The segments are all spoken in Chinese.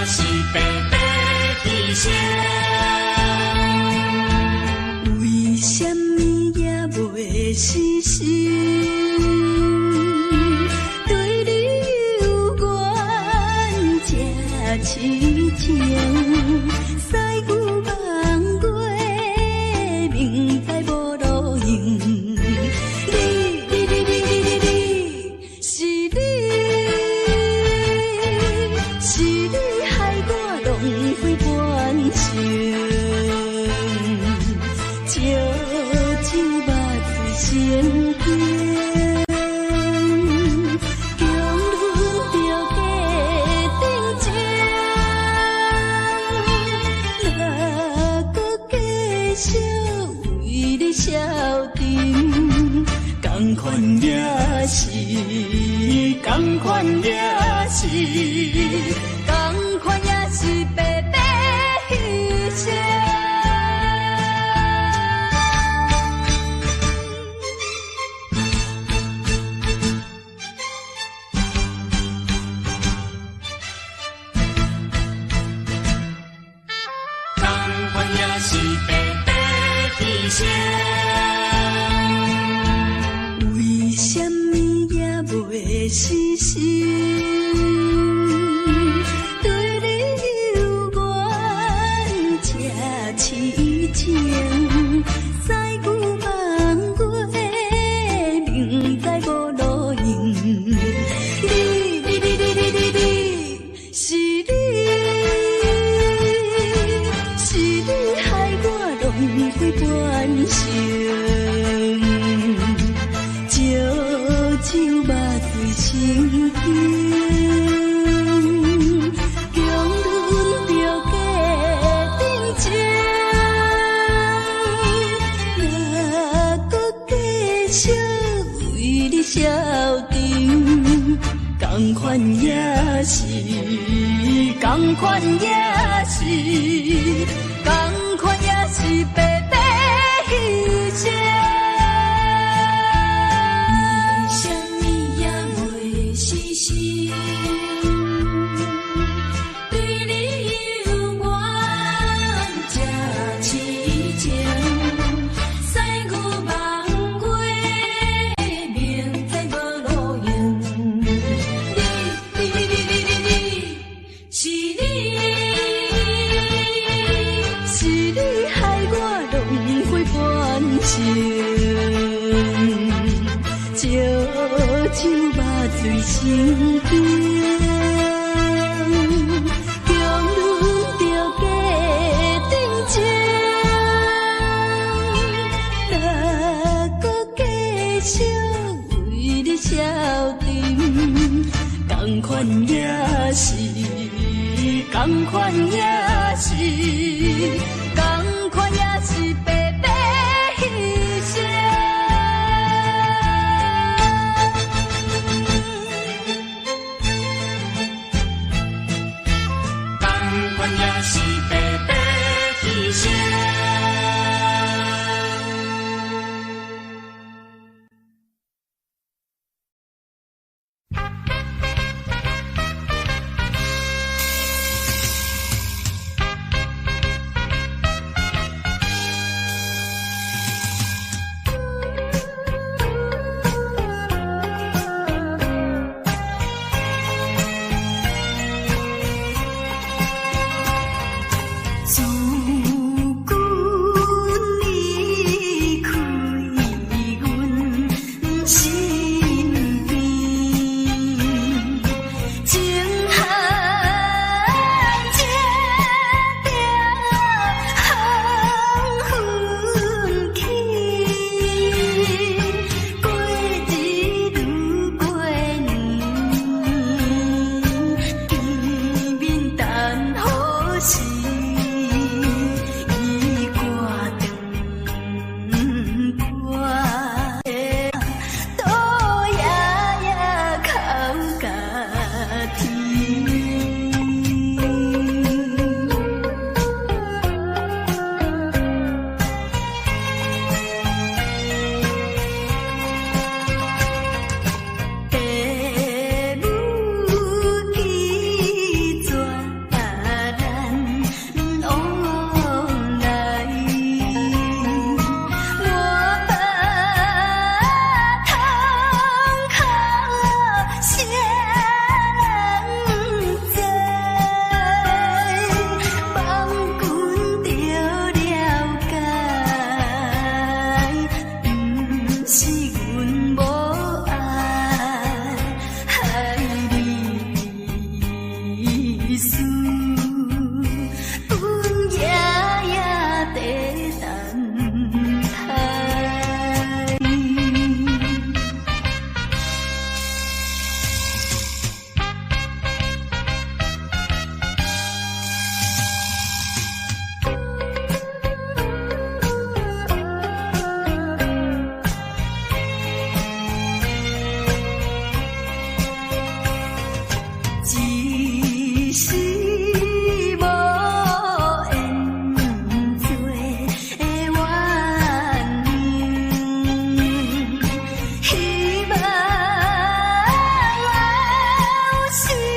是白白牺牲。为什么也袂死心？对你有缘这痴情，西牛望过，明知无路用。同款也是，同款也是，同款也是白白牺牲。同款也是白白牺牲。袂死心，对你有缘这痴情，西牛望过，明知无路用。是你害我浪费半生。手肉心惊，强忍着假定情，哪搁继续为你消沉？同款也是，同款也是，同款也是白白牺牲。手肉心惊，强忍着假定情，哪搁继续为你消沉？同款也是，同款也是，同款也是白白牺牲。也是白白牺牲。阮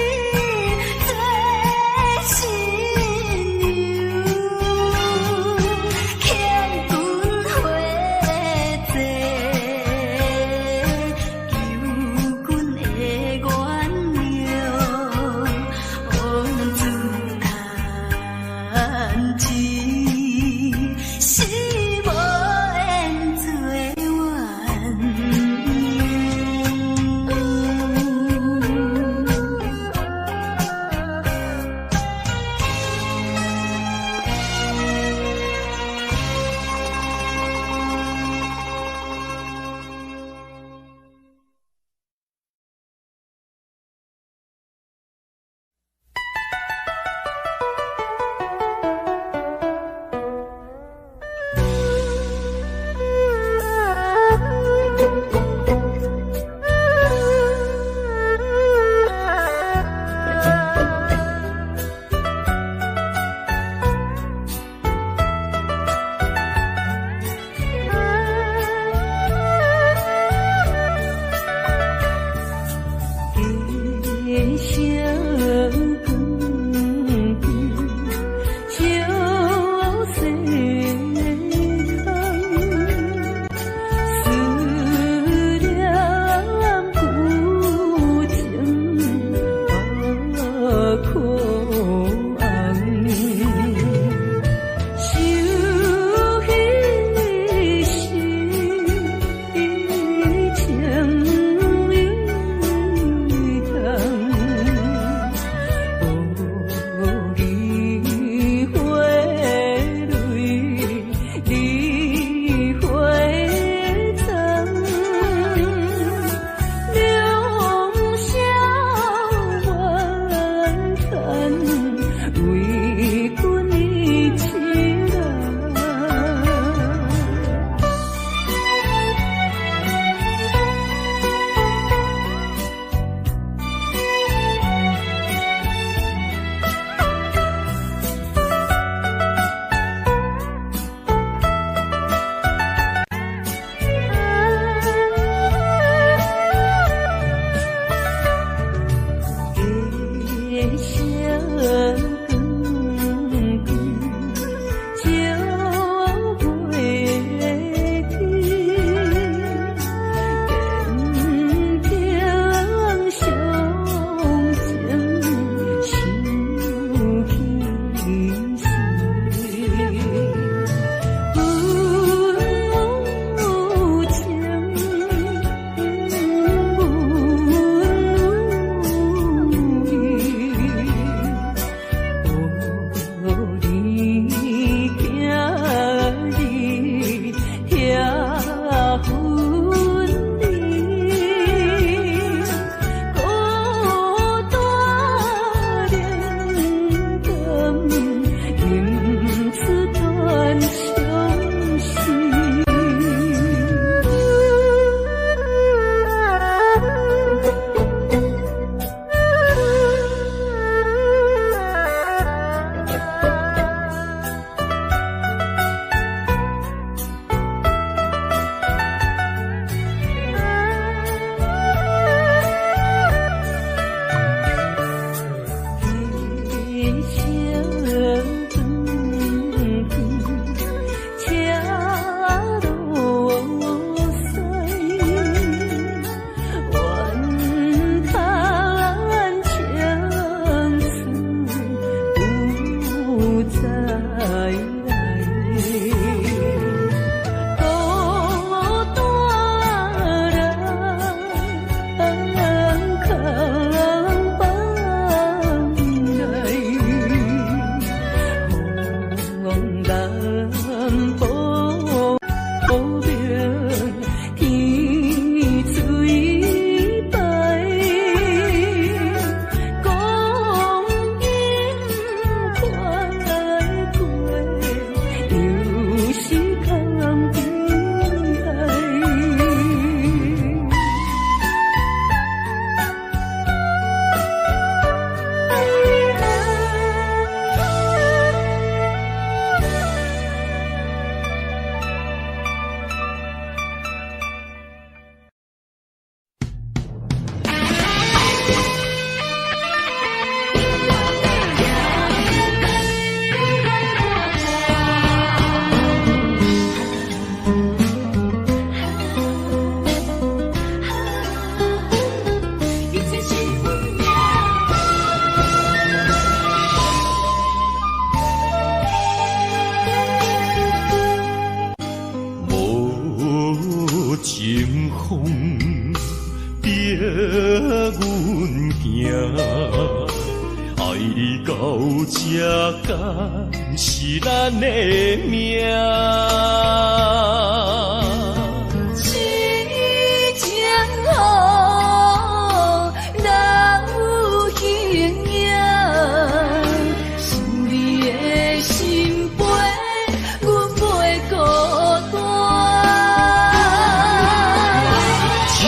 你到这敢是咱的命？情情好，人有形影，想你的心陪，阮袂孤单。情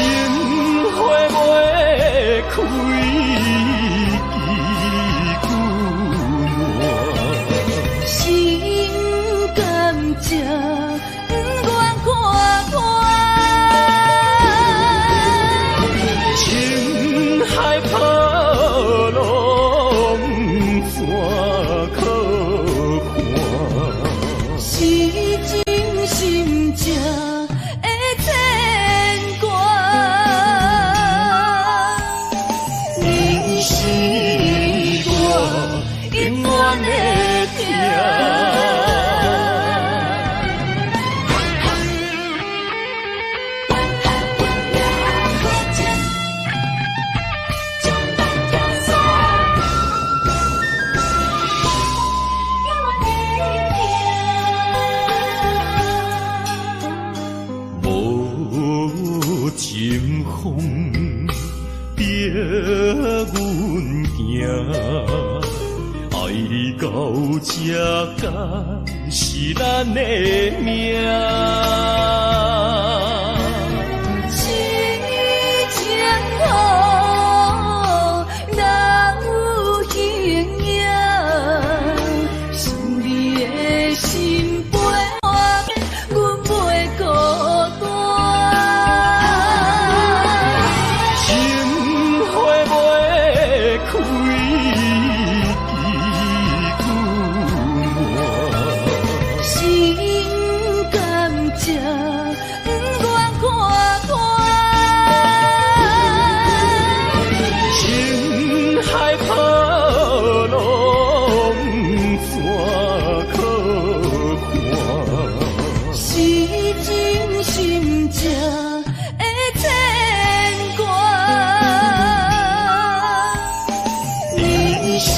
花袂开。情不愿看看，情海波浪怎可看？是真心正的牵挂，你是我永远的疼。情风逼阮行，爱你到这敢是咱的命？情情好，人有形影，想你的心陪，阮袂孤单。情不愿看看，情海波浪怎可看？是真心正的牵挂，你是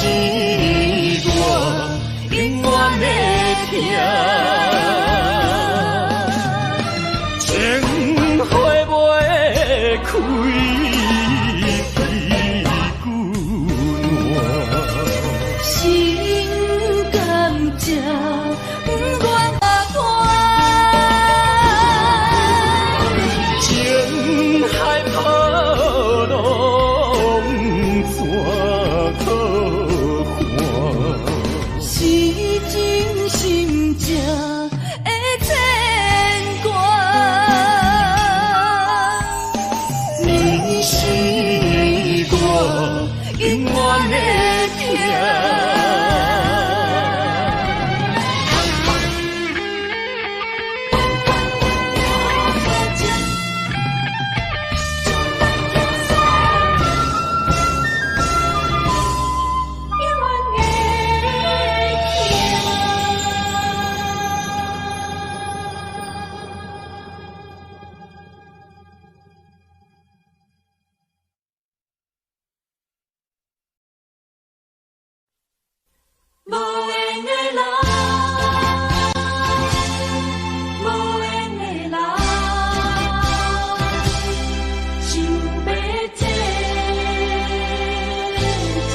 我永远的疼。开屁股烂，心甘情不愿看看，情海波浪怎可看？是真心正的牵挂。是我永远的疼。无缘的人，无缘的人，想要这真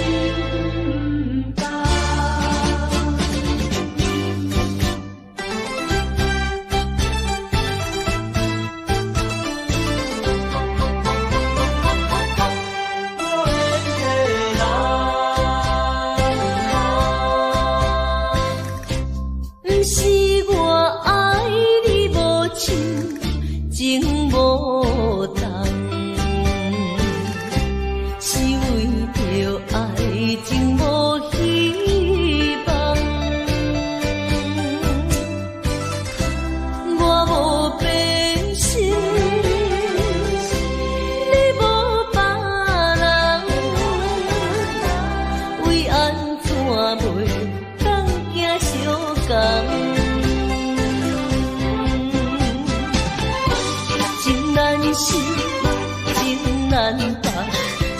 不是我爱你无像情无重，是为着爱情无希望。我无变心，你无别人，为安怎袂当行相共？心真难放，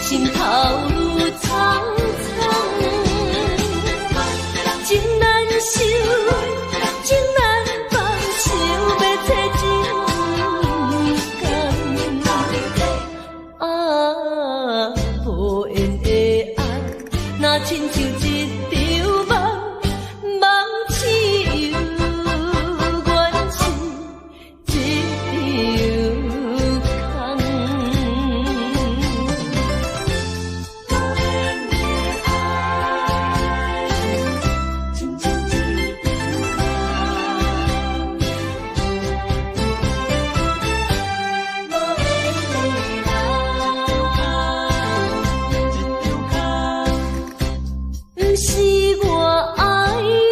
心头苍苍。亲像一场梦，梦似有缘是一场不是我爱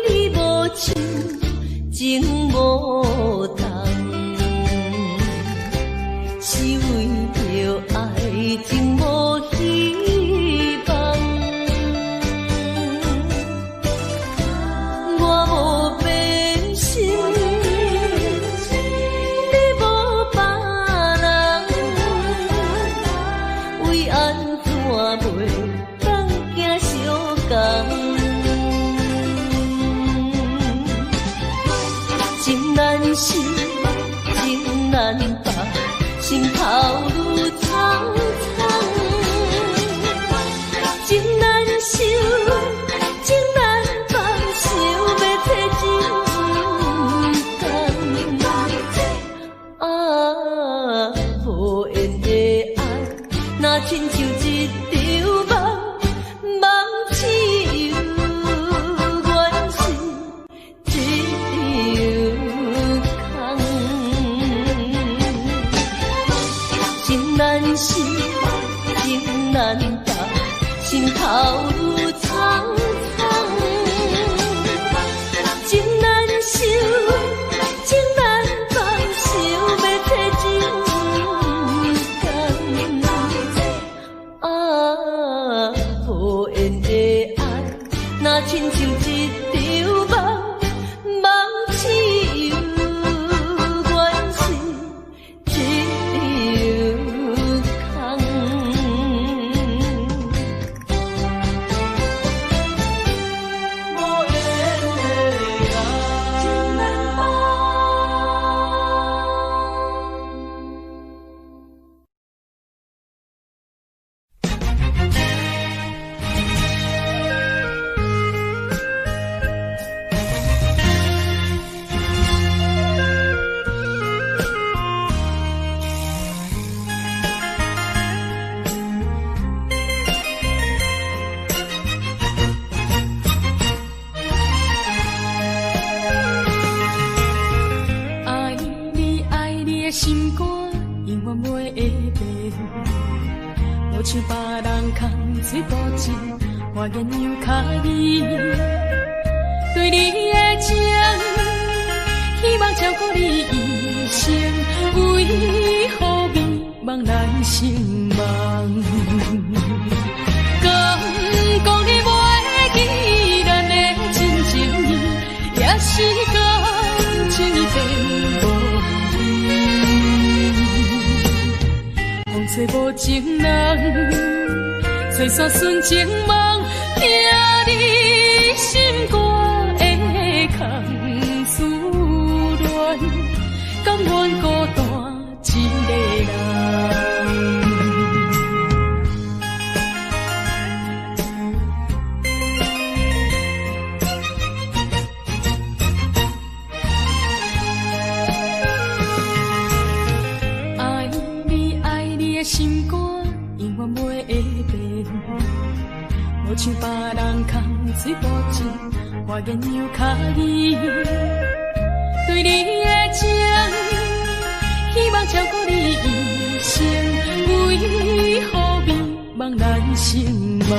你无情，情无重，是为着爱情无希望。我无变心，你无别人，为安怎袂当行相共？情难舍，情难放，心头愈苍苍。情难收，情难放，想要找真情啊，无缘的爱，若亲像一场梦，梦似有缘是一场空。情难舍，情难放，心头愈苍苍。情难收，情难放，想要找真情啊，无缘的爱，若亲像一场梦，梦似有缘是一场无缘的爱，情难放。爱你的心肝，永远袂会变。无像别人空嘴无情，我言又卡你。对你的情，希望照顾你一生，为何迷茫难成梦？敢讲你袂记咱的真情意，也是感情已变无味。风吹无情人，吹散纯情梦，听你心肝的空思恋，甘愿孤单一个人。爱你的心肝，永远袂会变。无像别人空嘴无情，我言又卡你。对你的情，希望照顾你一生，为何迷茫难成梦？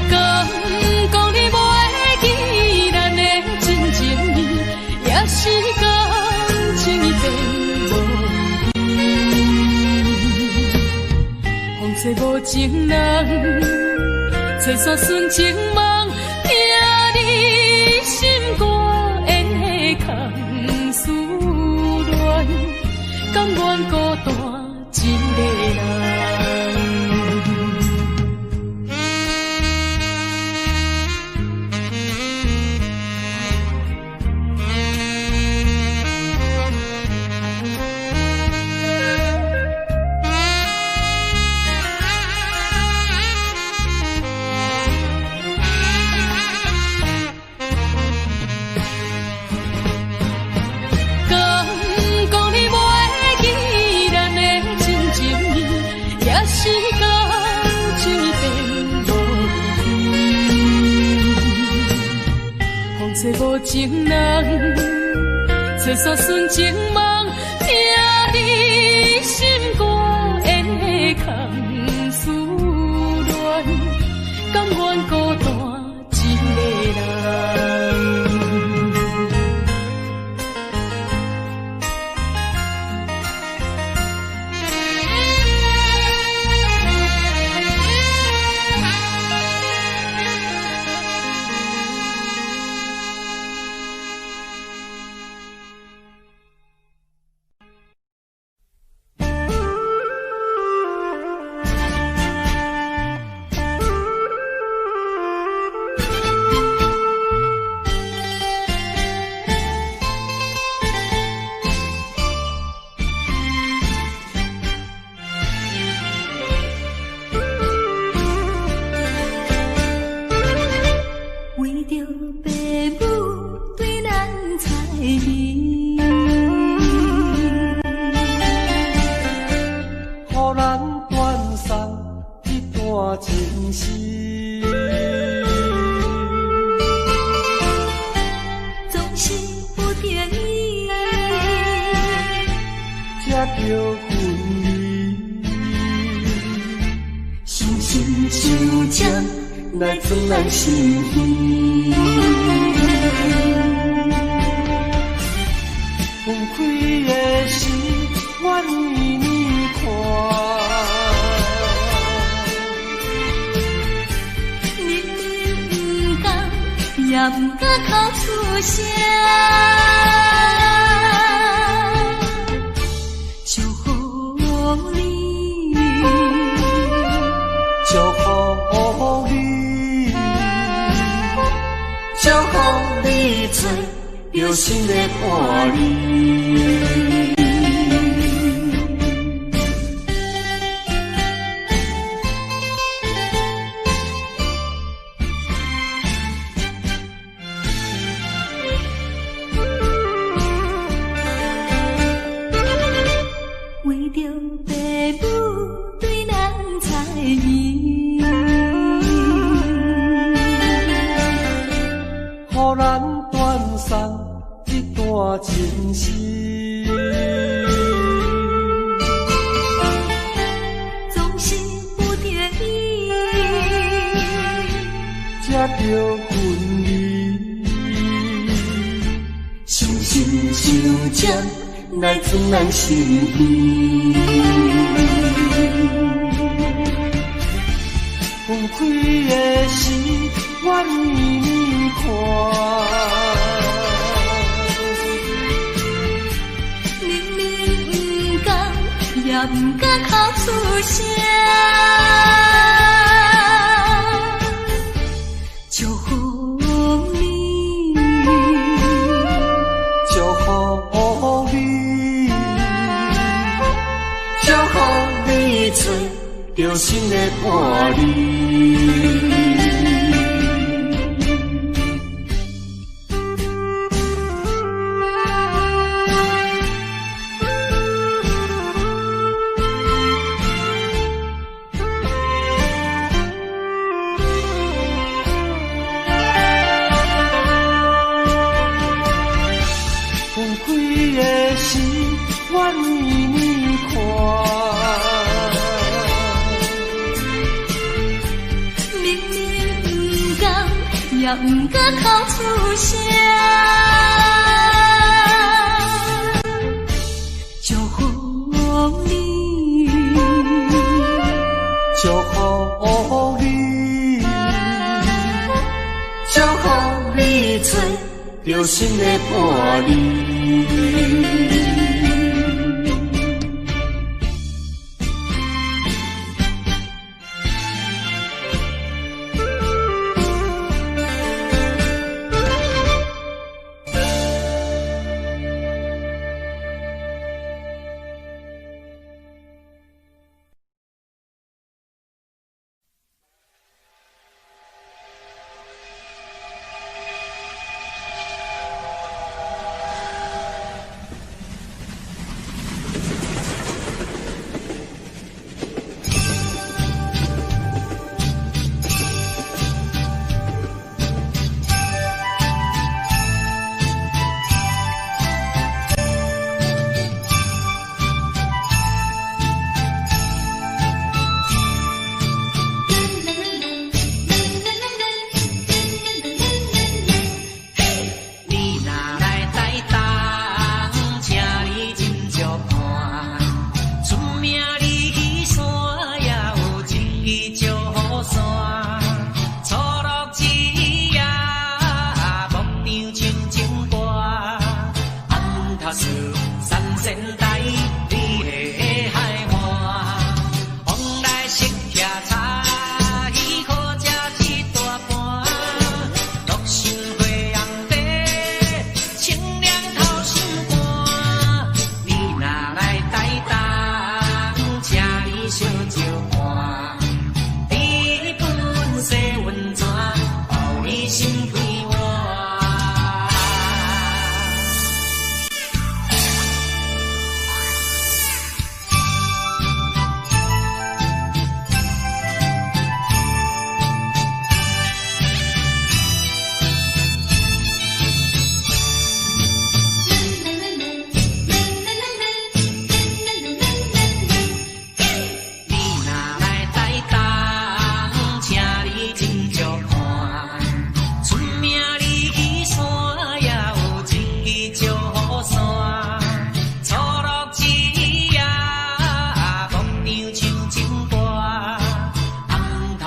敢讲你袂记咱的真情意，也是感情已变无味。风吹无情人，吹散纯情梦，听你心肝的空思恋，甘愿孤单一个人。找无情人，找煞纯情梦，听你心肝烟的空思恋，甘愿孤单一个人。来装咱心意，分开的时，我为你看。明明不甘，也不敢口出声。祝福你，祝福你，祝福你做有心的伴侣。为着爸母对咱猜疑，予咱断送一段情丝。总是不得已，才着分离。相心相接，来装咱心意。分开的时，我为你看。明明不甘，也不敢口出声。祝福你，祝福你，祝福你做有心的伴侣。分开的时，我为你看。明明不甘，也不敢口出声。祝福你，祝福你，祝福你做有心的伴侣。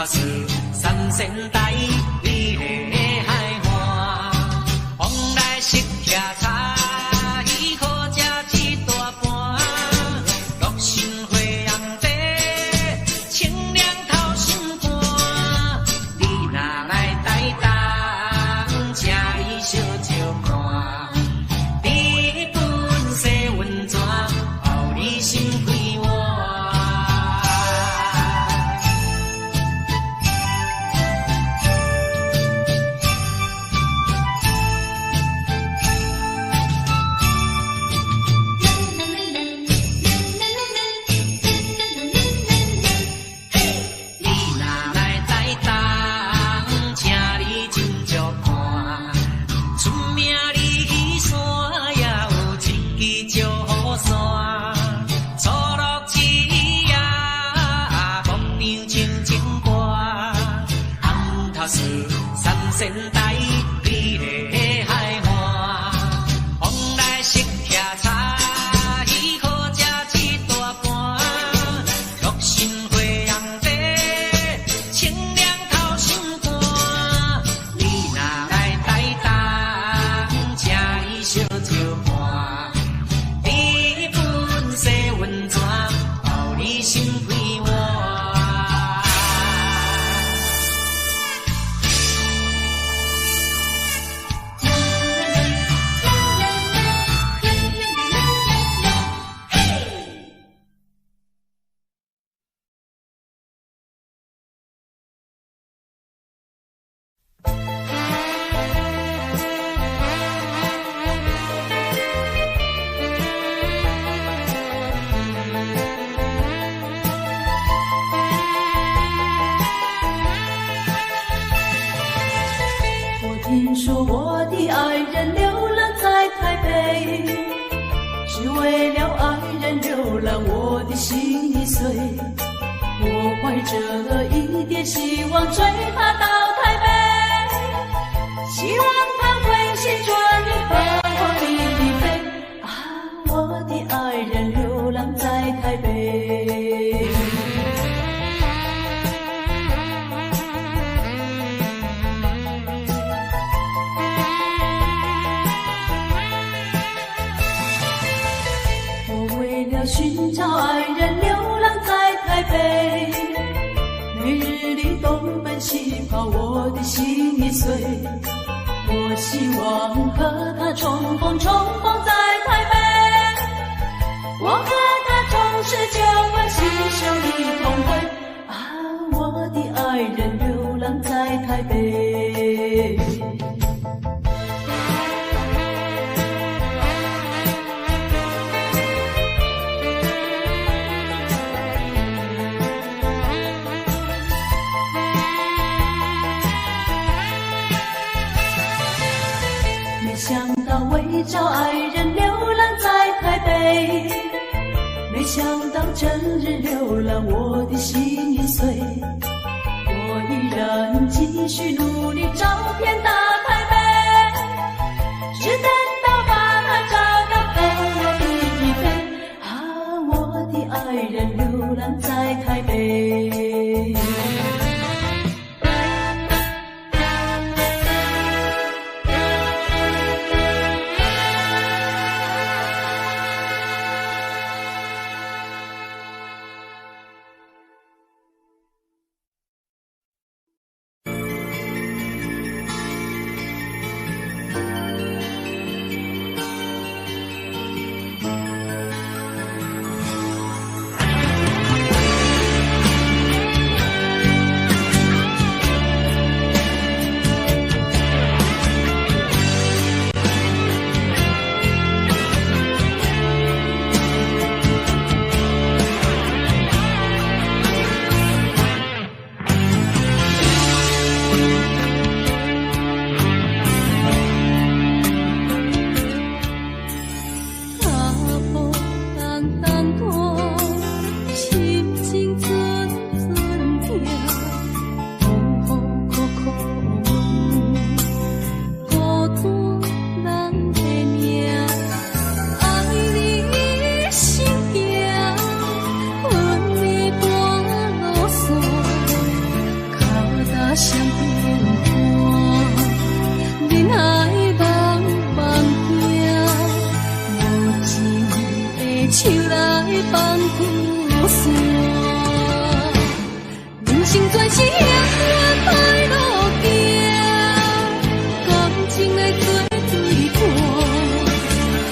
塔斯三仙台，你的海岸，风来湿倚茶，伊好食一大盘，乐心花红茶，清凉透心肝，你若来台东，请你小酒看，你本西温泉，予你心开换。三仙台，你的海岸，风来湿倚茶，伊好食一大盘，乐心花红茶，清凉透心肝。你若来台东，请你小酒看，你本西温泉，予你心开换。听说我的爱人流浪在台北，只为了爱人流浪，我的心已碎。我怀着一点希望追他到台北，希望他会旋转你和我离飞。啊，我的爱人流浪在台北。寻找爱人，流浪在台北，每日里东奔西跑，我的心已碎。我希望和他重逢在台北，我和他从十九关携手一同回。啊，我的爱人流浪在台北。想到为找爱人流浪在台北，没想到整日流浪，我的心已碎。我依然继续努力找遍大台北，只等到把他找到和我一飞。啊，我的爱人流浪在台北。相片看，人海茫茫行，无情的手来放孤山。人生全是险歹路行，感情的做水伴，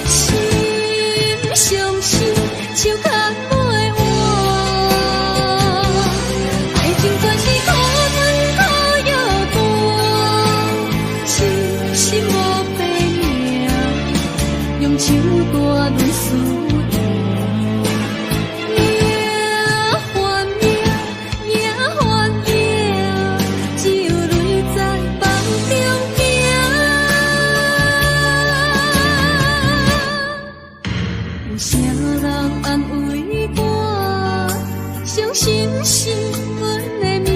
心相惜，手牵袂换。爱情全是苦闷苦药断，痴心无白命，用手大润思念。心是阮的命，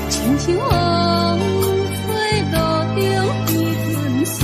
亲像风吹路中一阵沙。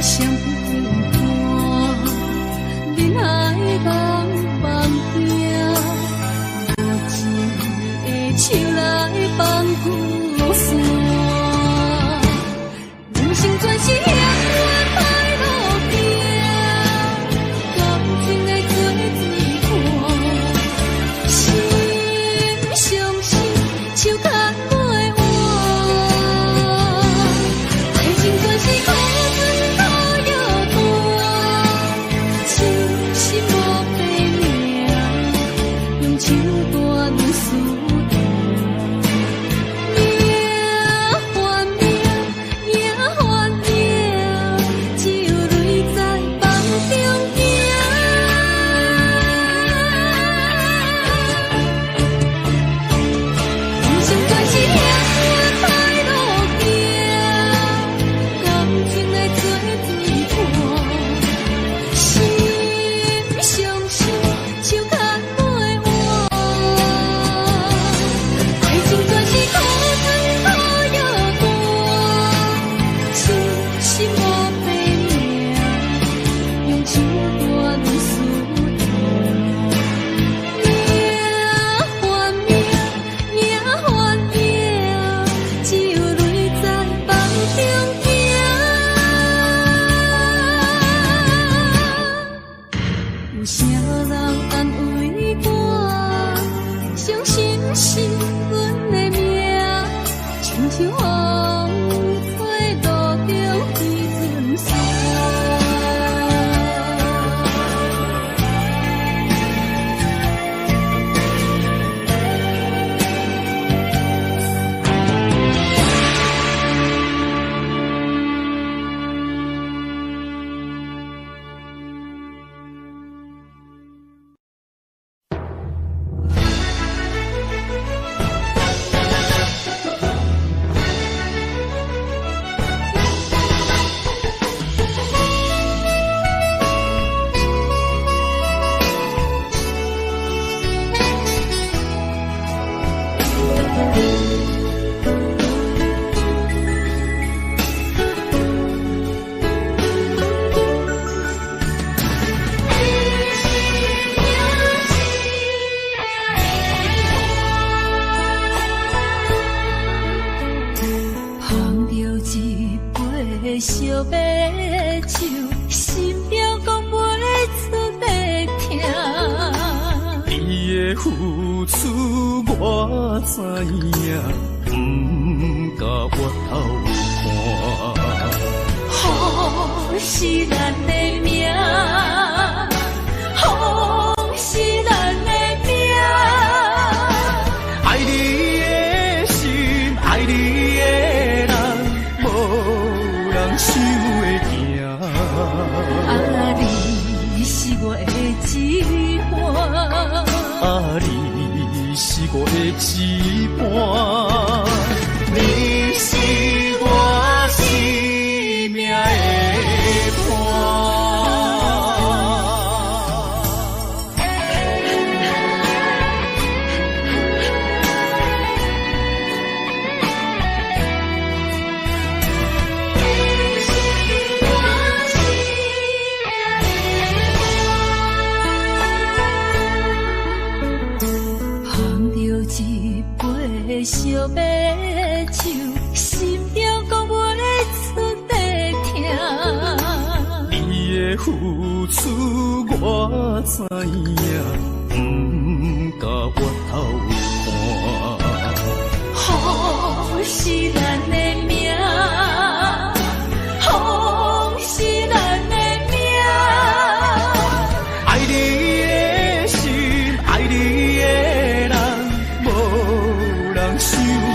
相片看，人海茫茫行，无情的手来放孤山。人生全是险歹路行，感情的做水伴，心相惜，手牵袂换。爱情全是苦闷苦药断，痴心无白命，用手大润思念。有啥人安慰我？相信是阮的命，亲像风吹路中一阵沙。的付出我知影，不甲我头看。风是咱的命，风是咱的命。爱你的心，爱你的人，无人想会行。啊，你是我的一半，啊，你是我的一半，你是我生命的伴。烧白酒，心中讲袂出地痛。你的付出我知影，不甲我头看。风是咱的命，风是咱的命。爱你的心，爱你的人，无人想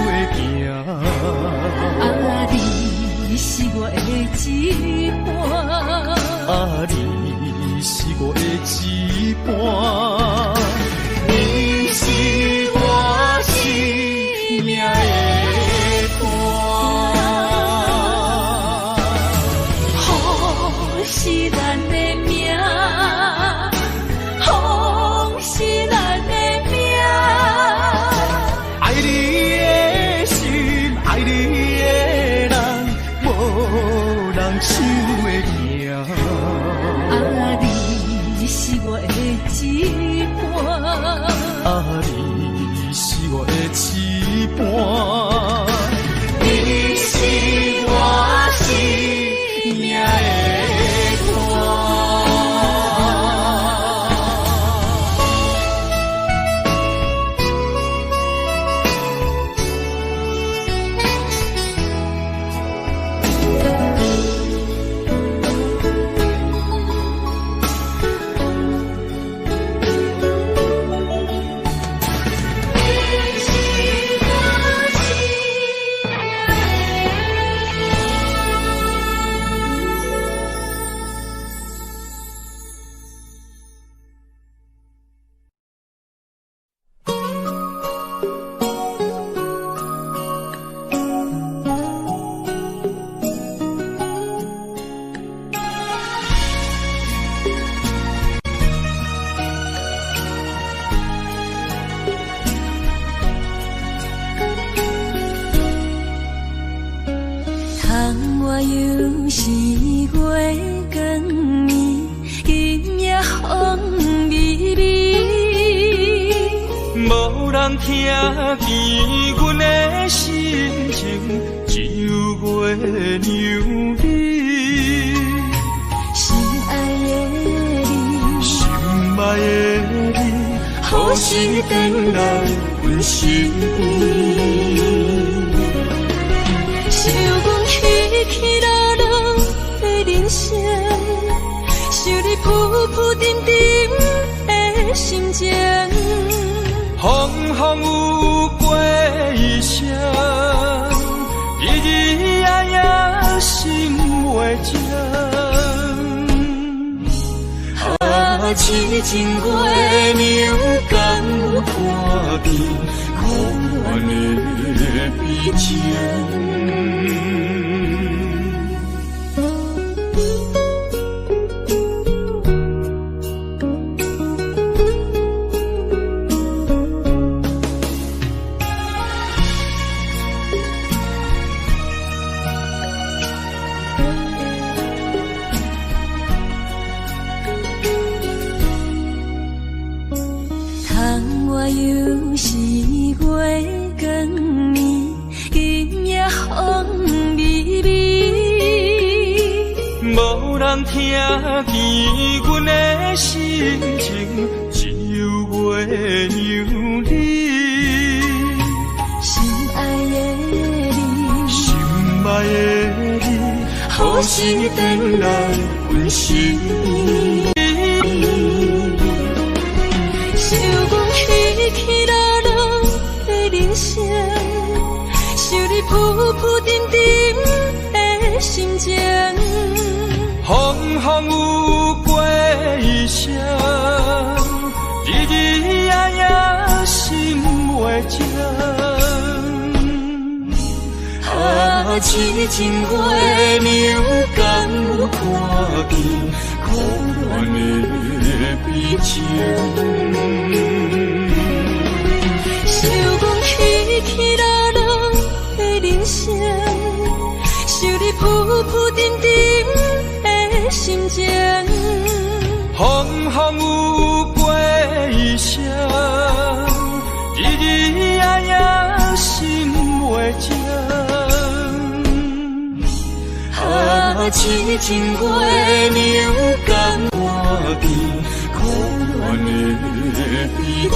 会行。啊，你是我的一半，啊，你是我的一半，你是我生命的伴。风是咱的命，风是咱的命。爱你的心，爱你的人，无人想会行。啊，你是我的一半，啊，你是我的一半，你是我生命的伴。我又是月光暝，今夜风微微，无人听见阮的心情，只有月娘你。心爱的你，心爱的你，何时回来阮身边？想阮起起落落的人生，想你浮浮沉沉的心情。风风有过一生，日日夜夜心袂静。啊，痴情月娘敢有看见可怜的悲情？我又是月光暝，今夜风微微，无人听见阮的心情，只有月娘。是等来阮心。想阮起起落落的人生，想你浮浮沉沉的心情。风风有过一声，日日夜夜心袂静。啊，痴情月流敢有看见可怜的悲情？想阮起起落落的人生，想你浮浮沉沉的心情。风风有过一声，日日夜夜心袂静。啊，痴情月流敢看见可怜的悲情？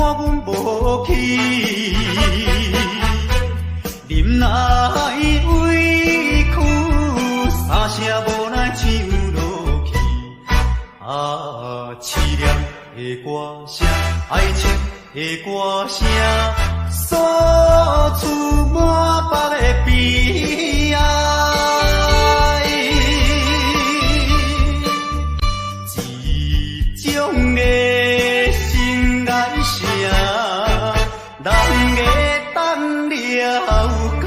阮无去，忍耐委屈，三声无奈唱落去。啊，凄凉的歌声，爱情的歌声，诉出满腹的悲哀。一种的心眼声，人会等了解。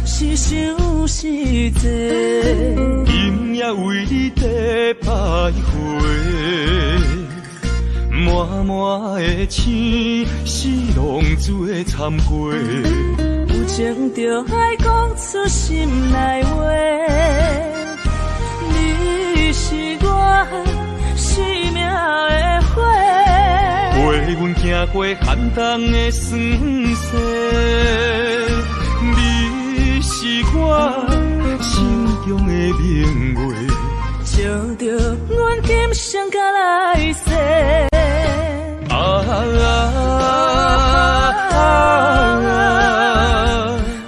是想是多，今夜为你在徘徊，满满的星是浪做参过，有情就爱讲出心内话，你是我生命的火，陪阮行过寒冬的酸涩，你是我心中的明月，照着阮今生甲来世。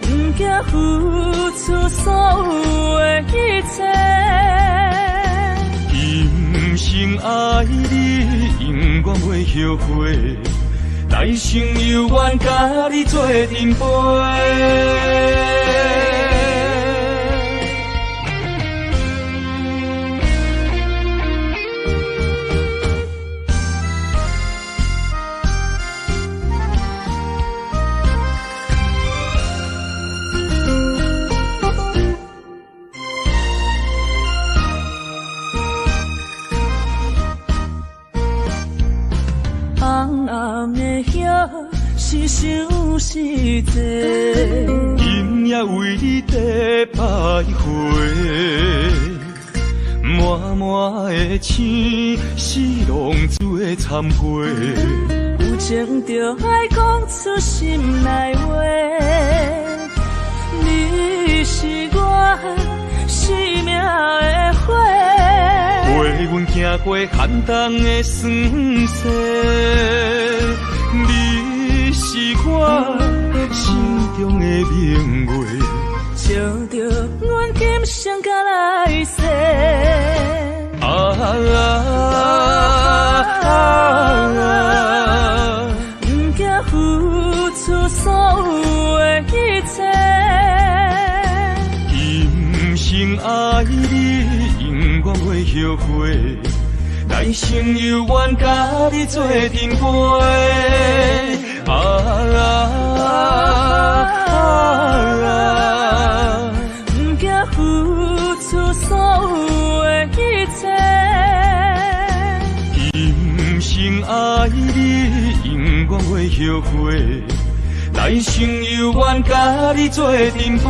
不惊付出所有的一切，今生爱你，永远袂后悔，来生有缘甲你做阵陪。暗的夜是想是多，今夜为你在徘徊，满满的星是浪子的忏悔，有情就爱讲出心内话，你是我生命的火，陪阮行过寒冬的酸涩，你是我心中的明月，照着阮今生甲来世。不惊付出所有的一切，今生爱你，永远袂后悔，来生有缘甲你做阵陪。不惊付出所有的一切，今生爱你，永远袂后悔，来生有缘甲你做阵陪。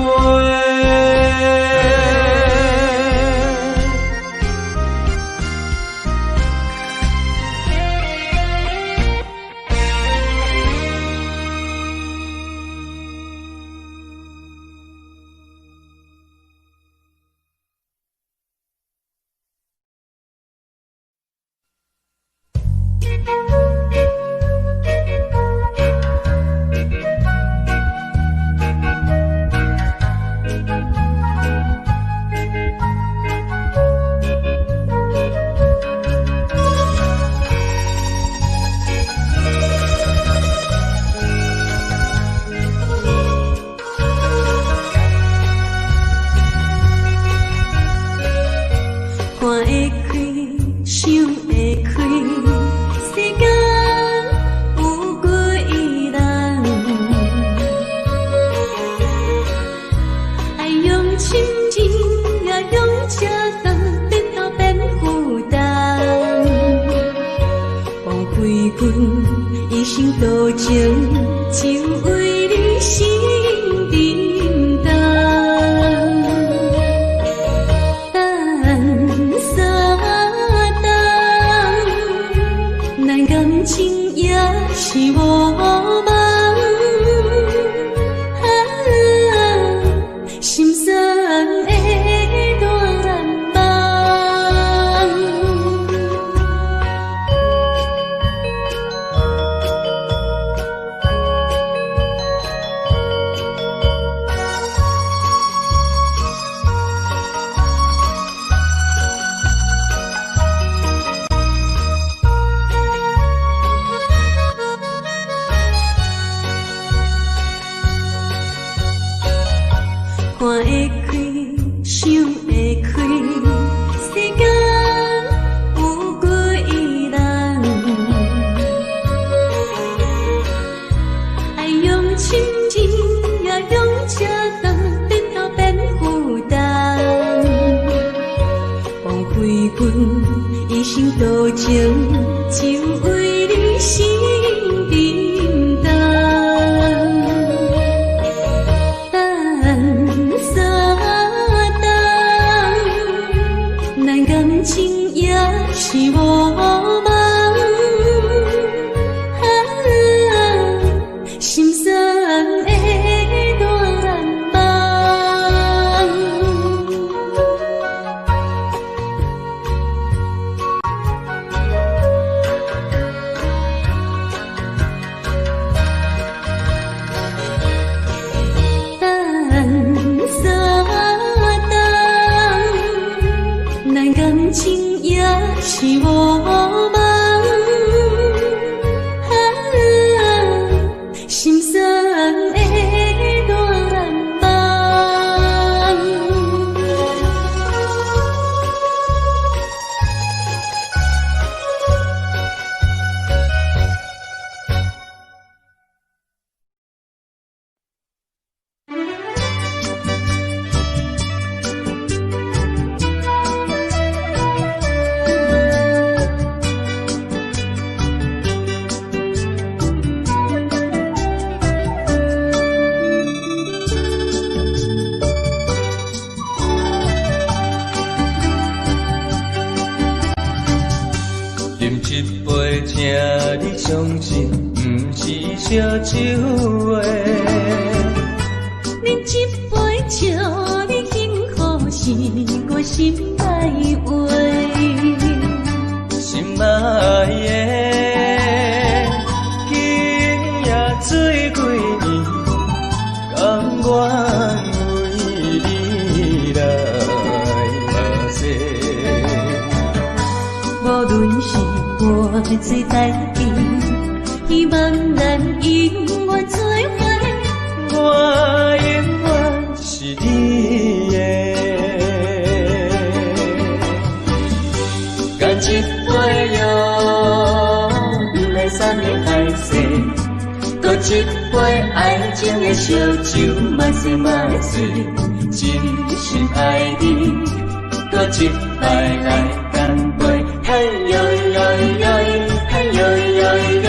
请你相信，不是烧酒话。饮一杯祝你幸福，是我心内话。心爱的，今夜水几年，甘愿为你来跋涉。无论是我最台边，希望咱永远做伙。我永远是你的，干一杯药，不来三年海誓，搁一杯爱情的烧酒，慢些慢些，真心爱你，搁一摆来干杯，嘿呦呦呦，嘿呦呦呦。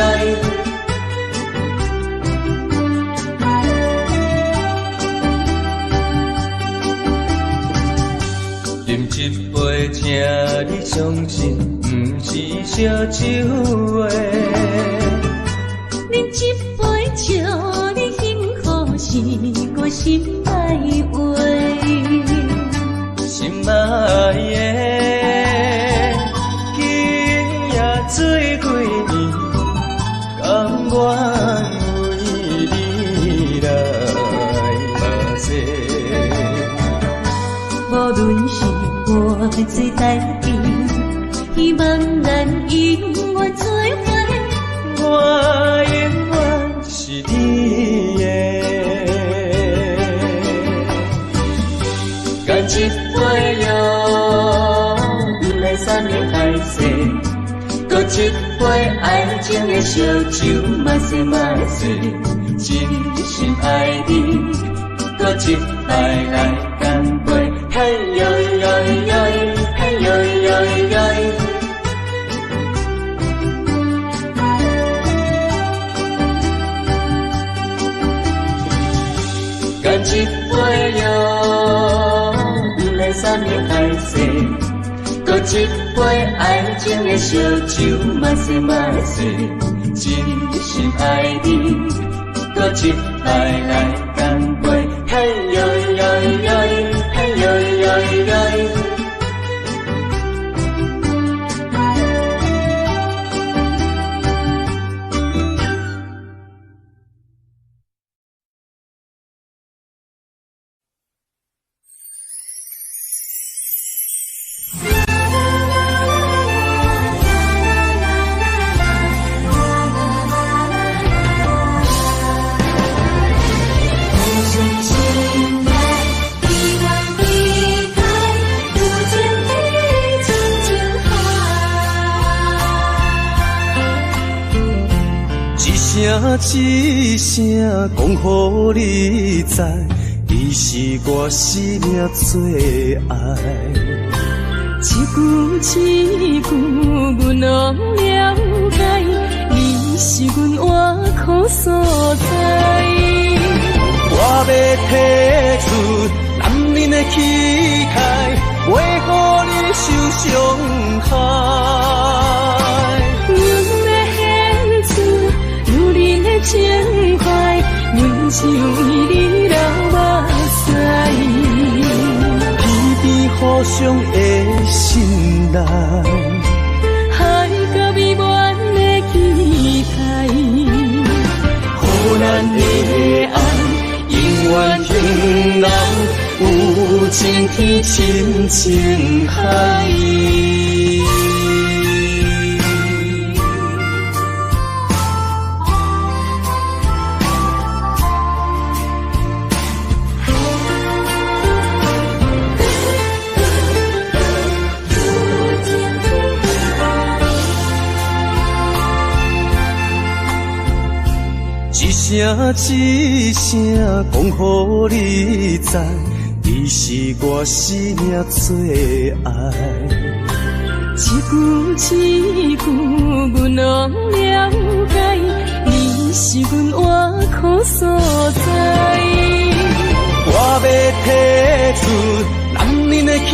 饮一杯，请你相信，不是烧酒话。饮一杯祝你幸福，是我心内话。心爱的，今夜水几年，甘愿为你来跋涉。无论是我最台边，希望咱永远做伙。我永远是你的，干一杯药，不来三年海誓，搁一杯爱情的烧酒，慢些慢些，真心爱你，搁一摆来干杯，嘿呦呦呦，嘿呦呦呦。干一杯药，不来三年海誓，搁一杯爱情的烧酒，慢些慢些，真心爱你，搁一摆来干杯，嘿呦呦呦，嘿呦呦呦。一声讲予你知，你是我生命最爱。一句一句，阮拢了解，你是阮活苦所在。我要提出男人的气概，袂予你受伤害。情怀，阮只为你流目屎，偏偏互相的心内，海角美满的期待，予咱的爱永远平淡，有情天深情海。一声讲予你知，你是我生命最爱。一句一句，阮拢了解，你是阮活苦所在。我要提出男人的气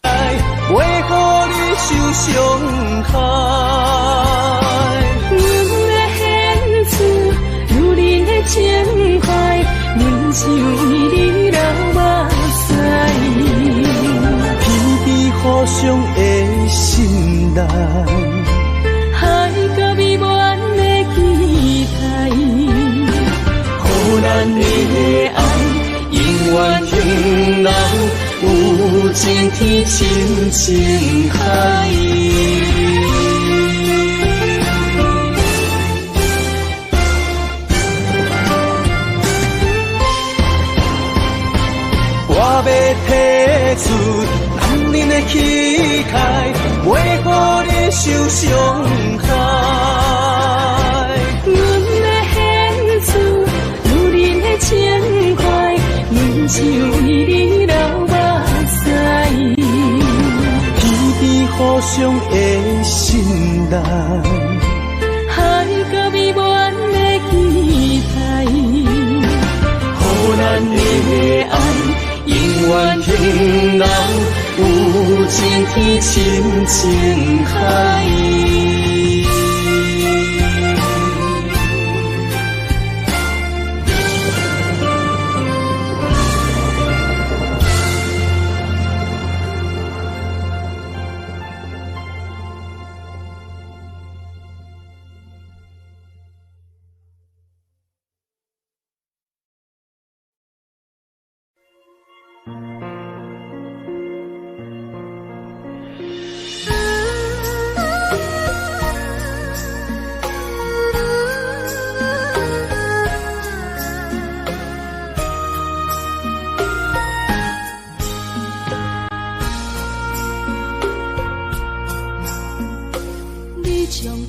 概，袂予你受伤害。情人有情天深情海。我要提出男人的气概，袂予你受伤害。阮要献出女人的情怀，忍受为你流目屎。天边互相的心内，海角美满的期待，予咱的爱永远停留有情天深情海。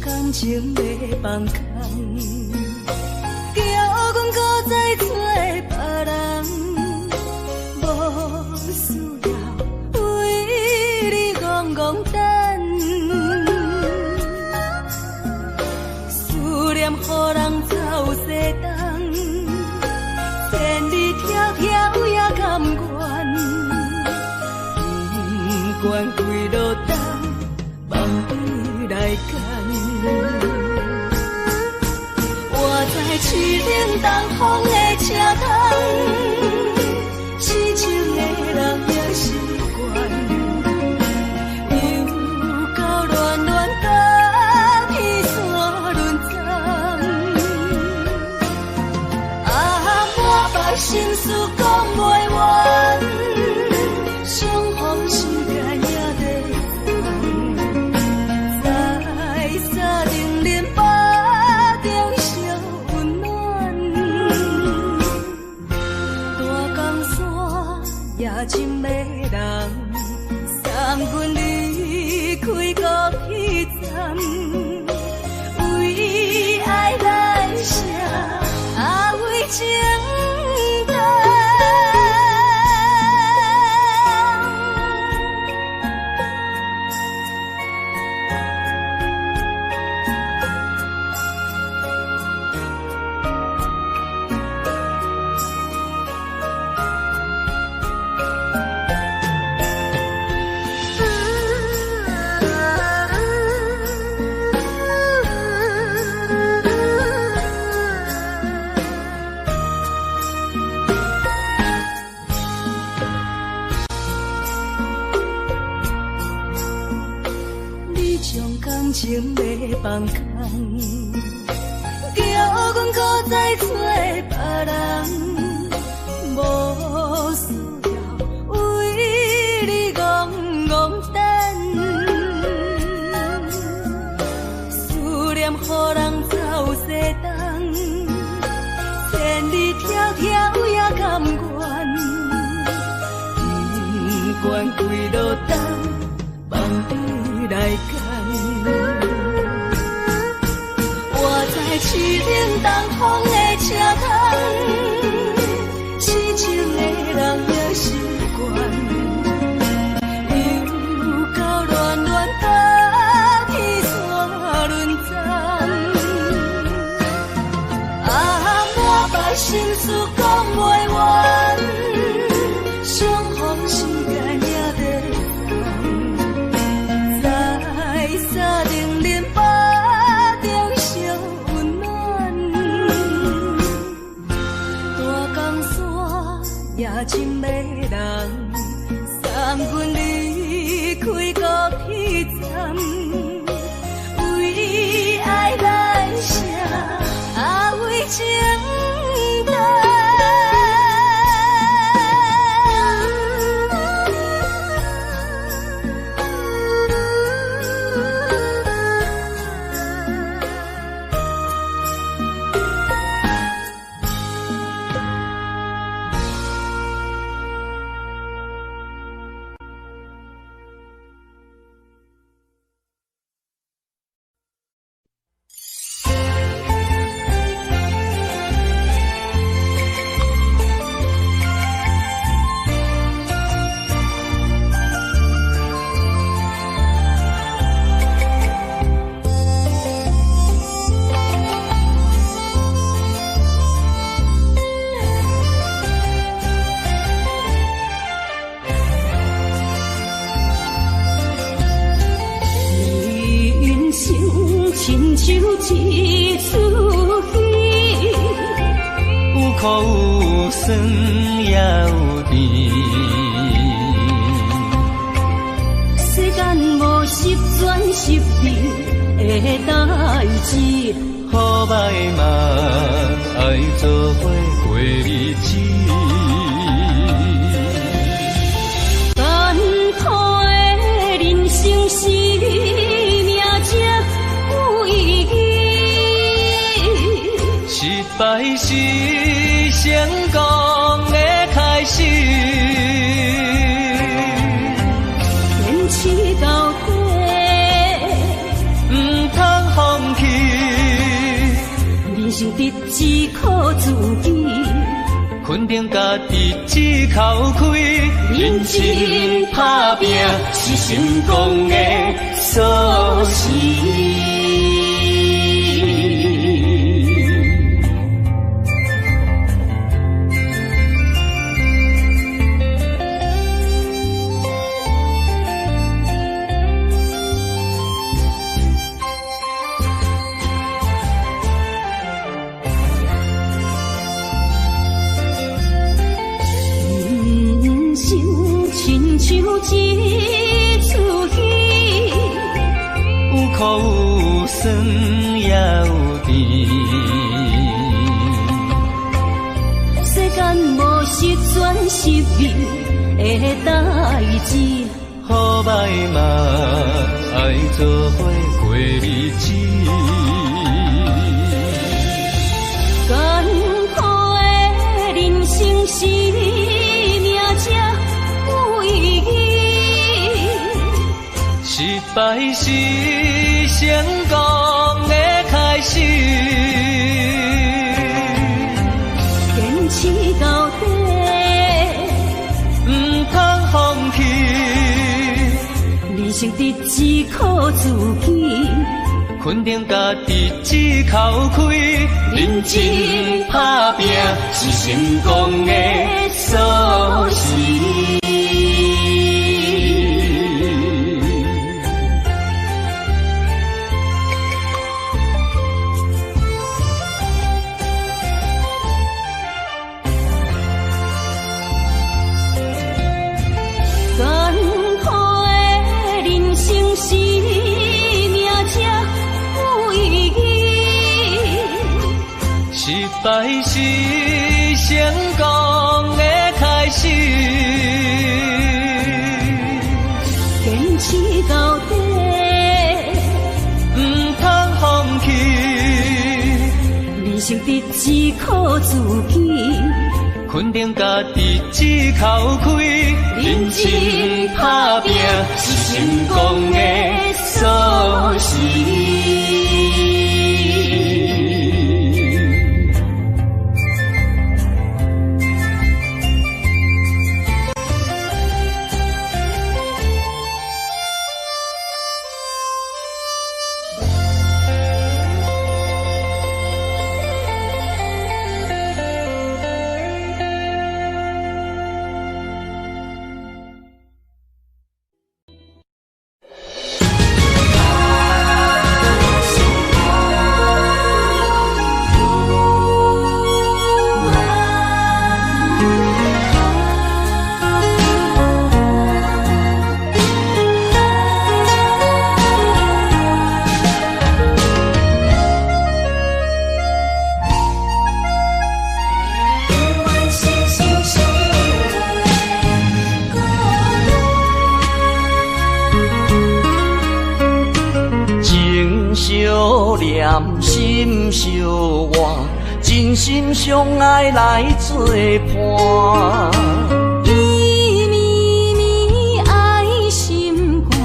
感情要放空，叫阮搁再找别人，无需要为你戆戆等，思念予人走西东，千里迢迢也甘愿，不管几落冬，梦伊来干。我在痴冷东风的车窗，痴情的人也习惯，又到乱乱甲彼山论战。满腹心事讲袂完，相逢时间也在真迷人，送阮离开国迄站，为爱来写为情长。情要放空，叫阮搁再找别人，无需要为你戆戆等，思念予人走西东，千里迢迢也甘愿，不管几落冬，梦伊来干。痴冷东风的车窗，痴情的人也习惯，又到乱乱甲彼山论战。满腹心事讲袂完，相逢时间也在在定林巴。也真迷人，送阮离开国迄站，为爱来写为情长。亲像一出戏，有苦有酸也有甜。世间无十全十美的代志，好歹嘛爱做伙过日子。艰苦的人生是命才有意义，失败是成功的开始。坚持到底，唔通放弃。人生得只靠自己，肯定家己只口开，认真打拼是成功的锁匙。亲像一出戏，有苦有酸也有甜。世间无十全十美的代志，好歹嘛爱做伙过日子。艰苦的人生是命才有意义，失败是成功的开始。坚持到底，唔通放弃。人生得只靠自己，肯定家己只口开，认真打拼是成功的锁匙。艰苦的人生是命才有意义，失败是成功的开始。坚持到底，唔通放弃。人生得只靠自己，肯定家己只口开，认真打拼是成功的锁匙。念心相换，真心相爱来作伴。绵绵绵爱心肝，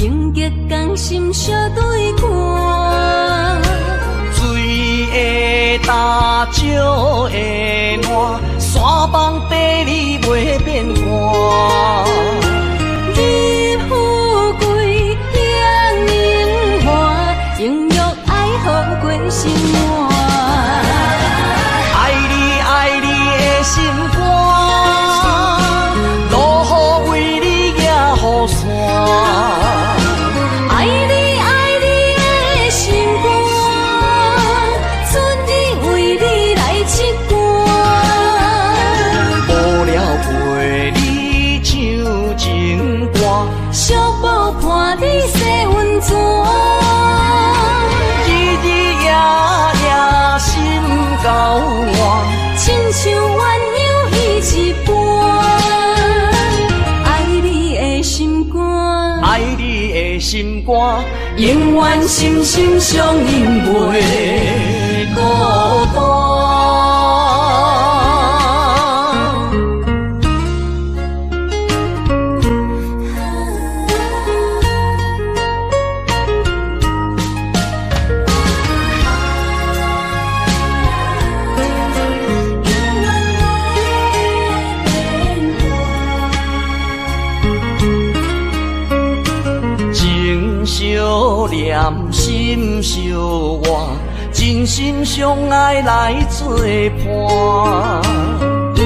永结同心相对看。水会干，石会烂，山崩地裂袂变卦。你富贵两年花，情欲爱好过生活。爱你的心肝，歌，永远心心相印袂孤单。念心相活，真心相爱来作伴。绵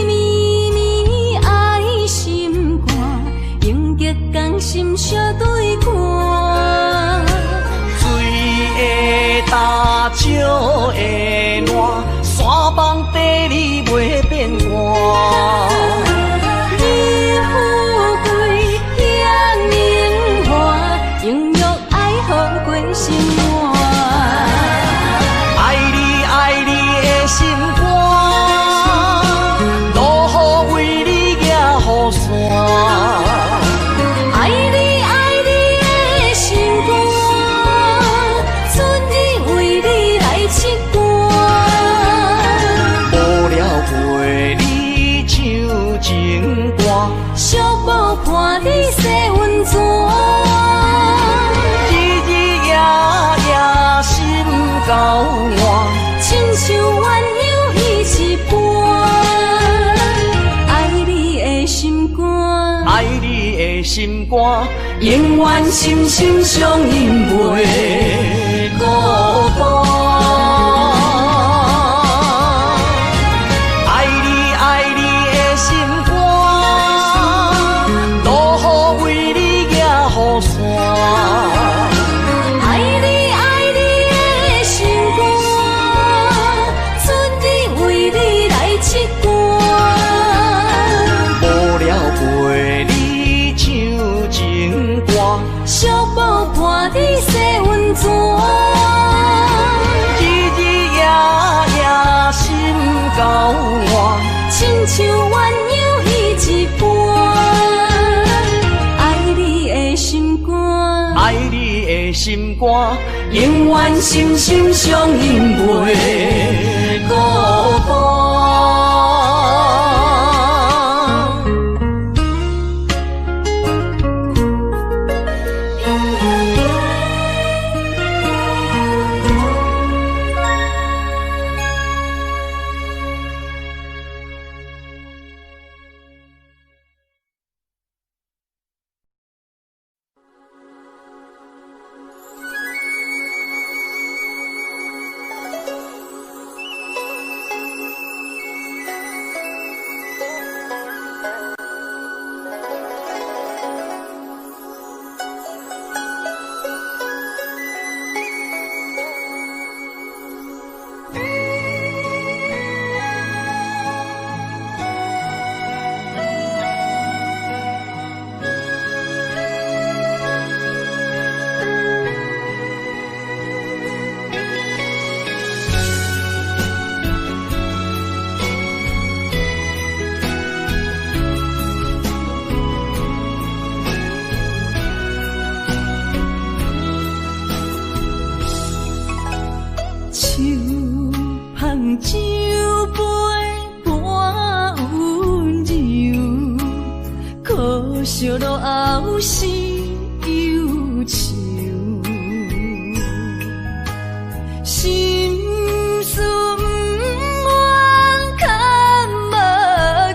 绵爱心肝，永结同心相对看。水会干，石会烂，山崩地裂袂变卦。寂寞看你洗温泉，日日夜夜心交换，亲像鸳鸯彼一半。爱你的心肝，爱你的心肝，永远心心相印袂孤单。寂寞看你洗温泉，日日夜夜心交换，亲像鸳鸯彼一半。爱你的心肝，爱你的心肝，永远心心相印袂孤单。酒杯半温柔，可惜落后是忧愁。心事不愿牵目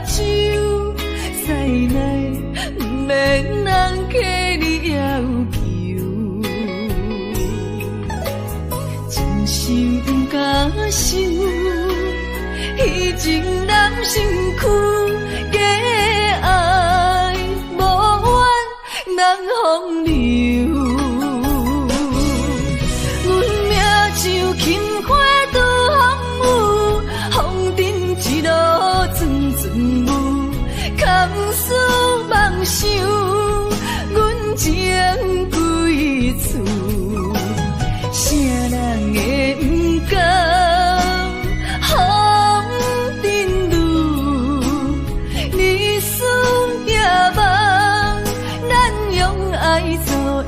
睭，再来不免人客你要求，真心不敢想。以前人身躯假爱无怨人风流，阮命像轻花拄风雨，风尘一路阵阵雾，空思梦想，阮情归厝，啥人会不甘？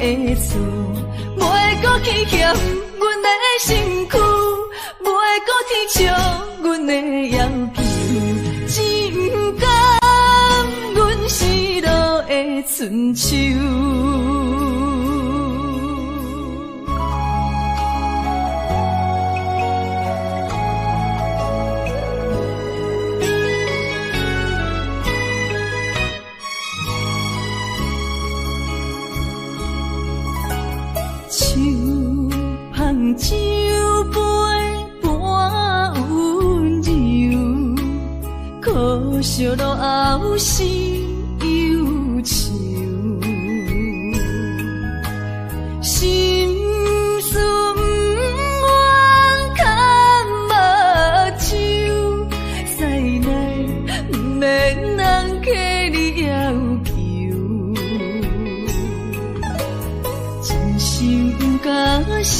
的厝，袂搁去嫌阮的身躯，袂搁去笑阮的要求，只不甘阮失落的春秋。酒杯半温柔，可惜落后是忧愁。心事不愿牵目睭，使来不免人客你要求，真心不敢想。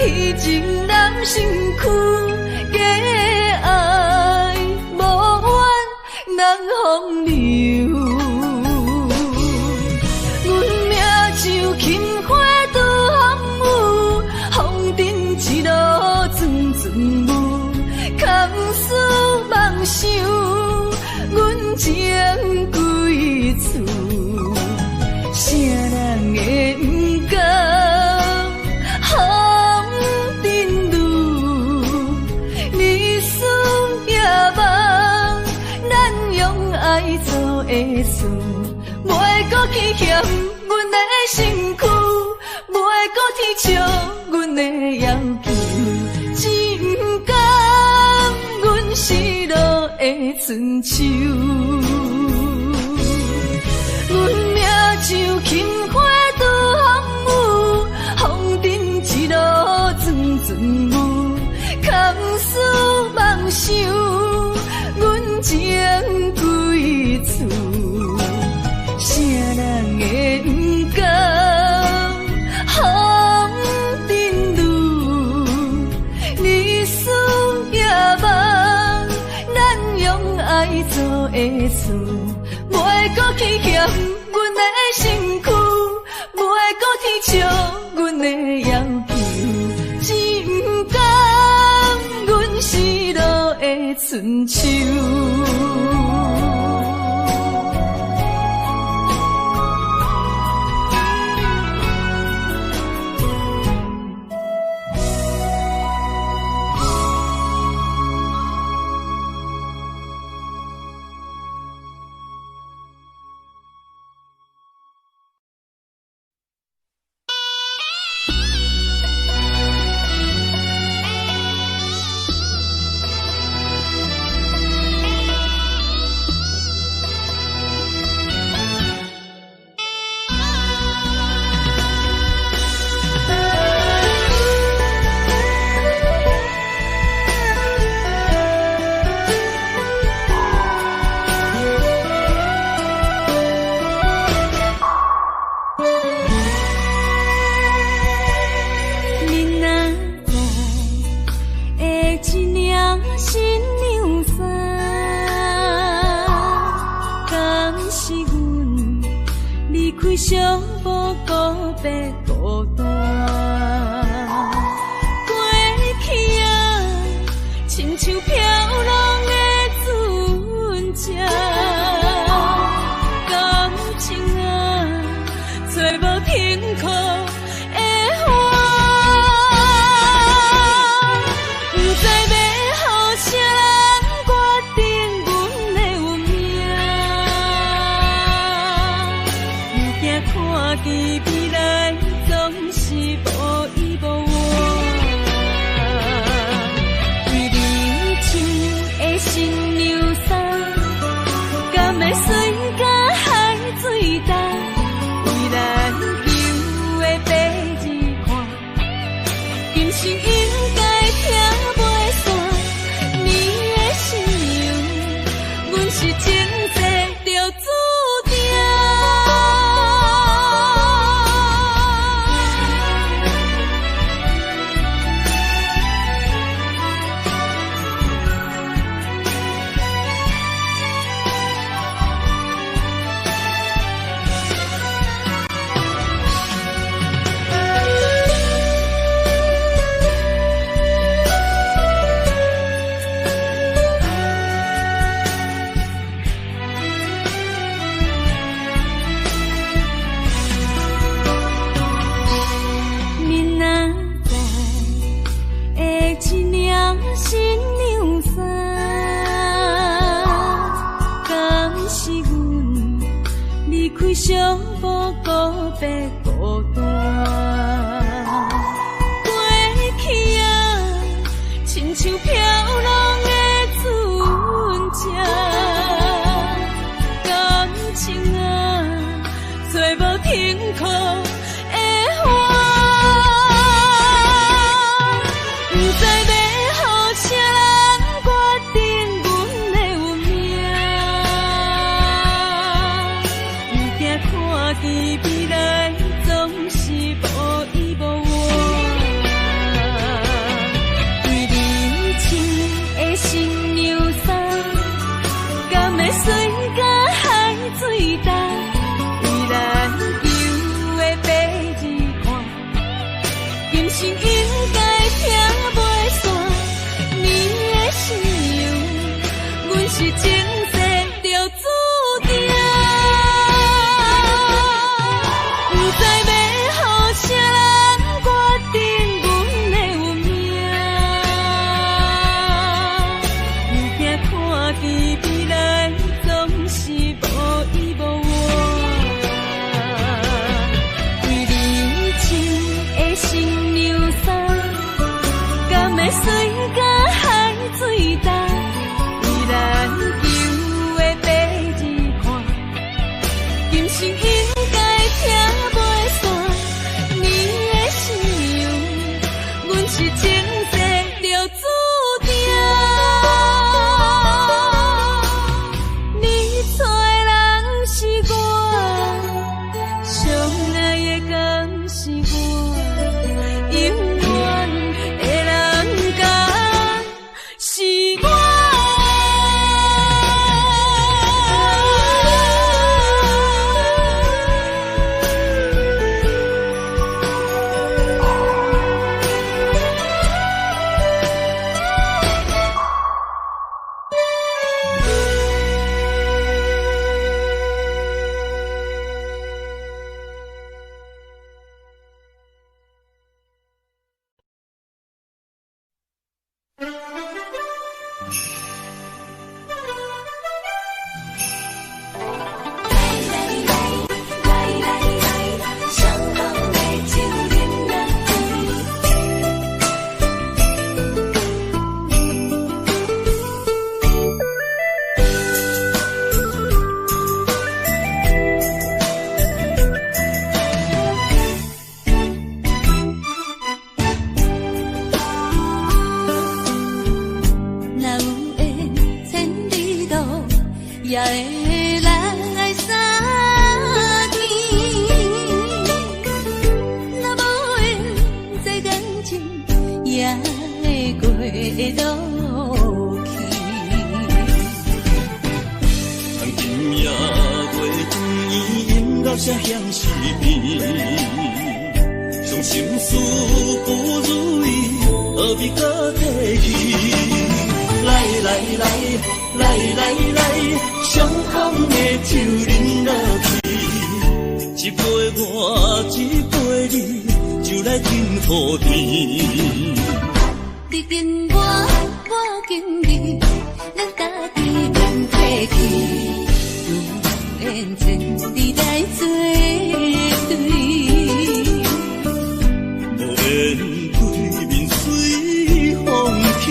迄情男身躯，假爱无怨人风流。阮命像轻花拄风雨，风尘一路转转舞，空思梦想，阮情归厝，啥人会不甘？爱做的事，袂搁去嫌阮的身躯，袂搁去笑阮的要求，只不甘阮失落的春秋。阮命像轻花拄风雨，风尘一路转转舞，空思梦想，阮情归厝，啥人会不甘？风尘路，日思夜梦，咱用爱做的事，袂搁去嫌阮的身躯，袂搁去笑阮的要求，只不甘阮失落的春秋。看见未来总是是阮离开寂寞告别孤单。过去啊，亲像飘浪的船只，感情啊，找无停靠的花。不知要予啥人决定阮的运命，不惊看见未来总是无依无我。为你穿的新娘衫，敢会随甲海水干？为咱求的白日看，今生应该听袂散。你的信用，阮是前世就注定。不知要予啥人决定阮的运命，不惊看见未来总是无依无我。为你穿的新娘衫，敢会随甲海水干？为咱求的白日看，今生应该听袂散。你的信用，阮是前世就注定。你找的人是我，相爱的敢是我，永远的人敢是我。也会来相见，若无缘这感情，也会过落去。当今夜月光阴到这乡时边，伤心事不如意，何必搁提起？来来来来来来，伤痛的酒饮落去，一杯我一杯你，就来敬福田。你敬我，我敬你，咱家己免客气，有缘千里来作对。无缘对面随风去。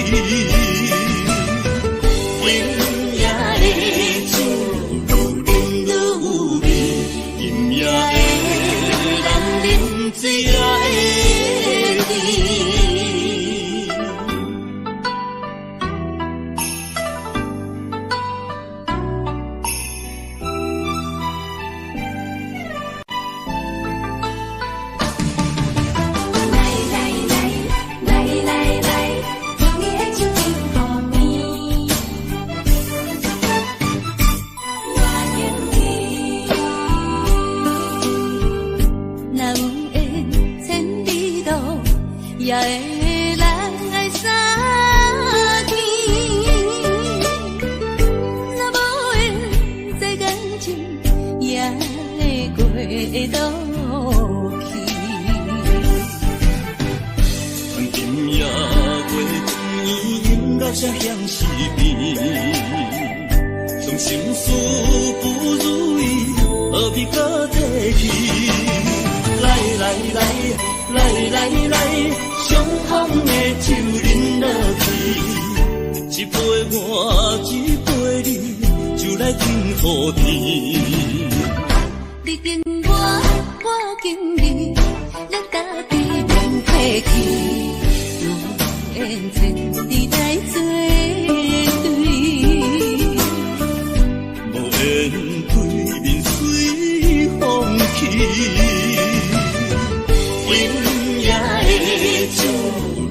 也会来相见，若无缘这感情，也会过落去。当今夜月光阴到这乡时边，伤心事不如意，何必搁提起？来来来来来来，相逢的酒饮落去，一杯我，一杯你，就来敬福天。你敬我，我敬你，咱家己免客气，有缘千里来作对。无缘对面随风去，今夜的酒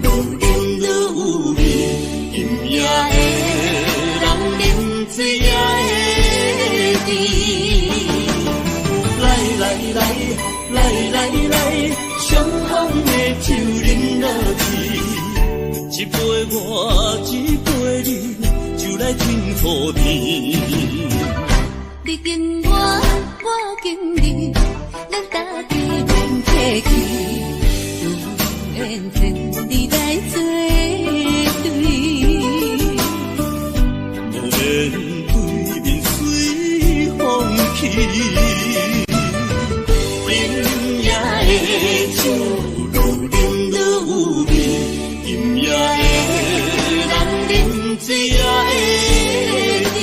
愈饮愈有味，今夜的人饮醉也会甜。来来来来来来，相逢的酒饮落去，一杯我，一杯你，就来敬福天。你敬我，我敬你，咱家己免客气，有缘千里来作对。无缘对面随风去，今夜的酒愈饮愈有味，今夜的人饮醉也会甜。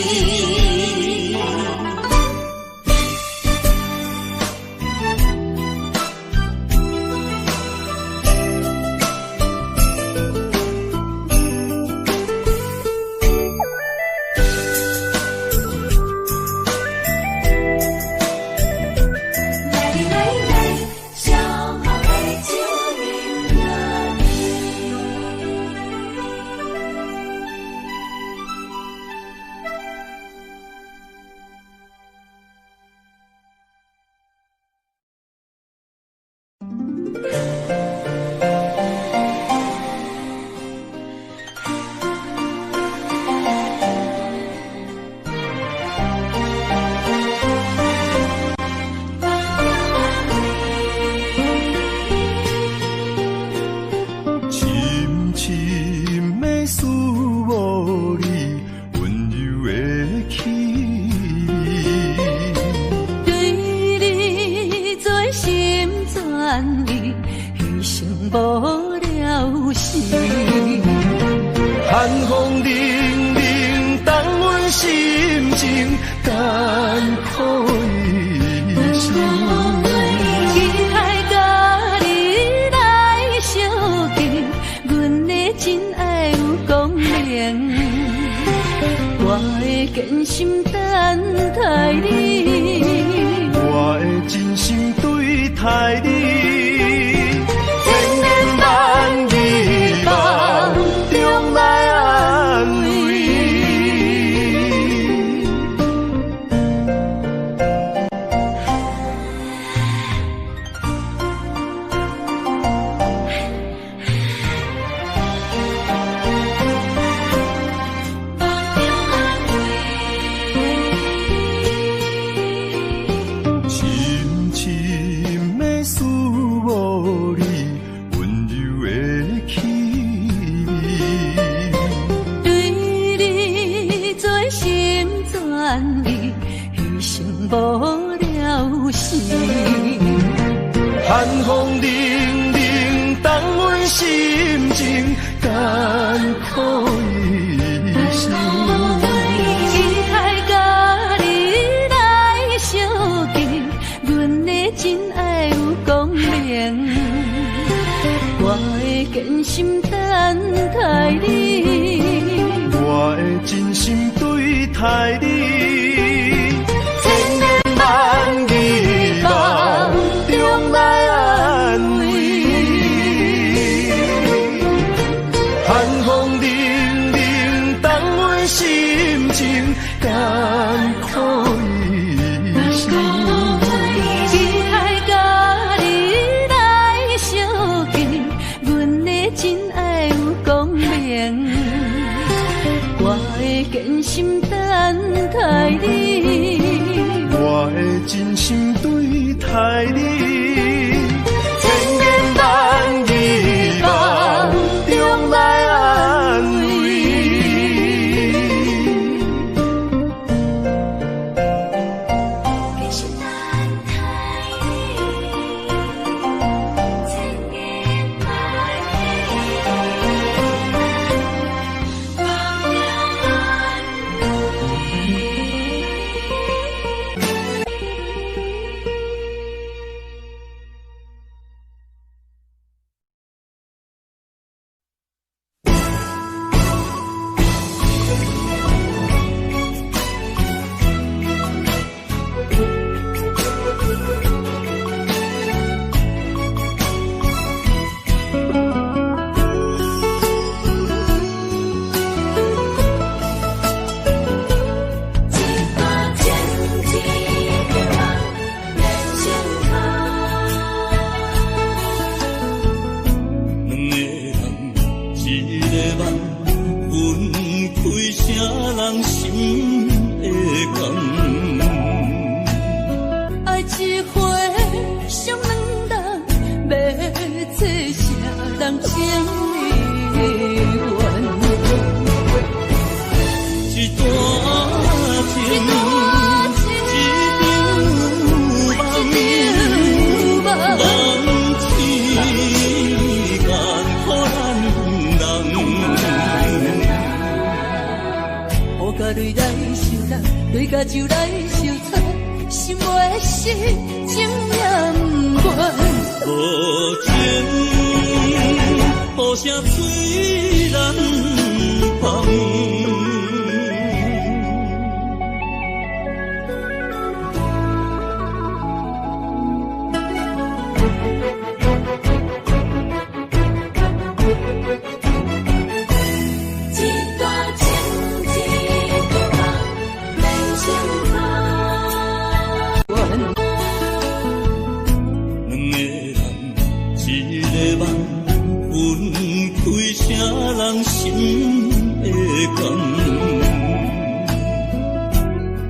寒风凛凛，当阮心情艰苦一生。期待甲你来相见，阮的真爱有光明，我会坚心等待你，我会真心对待你。寒风凛凛，当阮心情艰苦一生。期待甲你来相见，阮的真爱有光明，我会坚心等待你，我会真心对待你。艰苦一生，期待甲你来相见，阮的真爱有光明，我会坚心等待你，我会真心对待你。千言万语梦中来安慰。甲酒来相撮，心袂死，情念愿。无情，好声催人芳。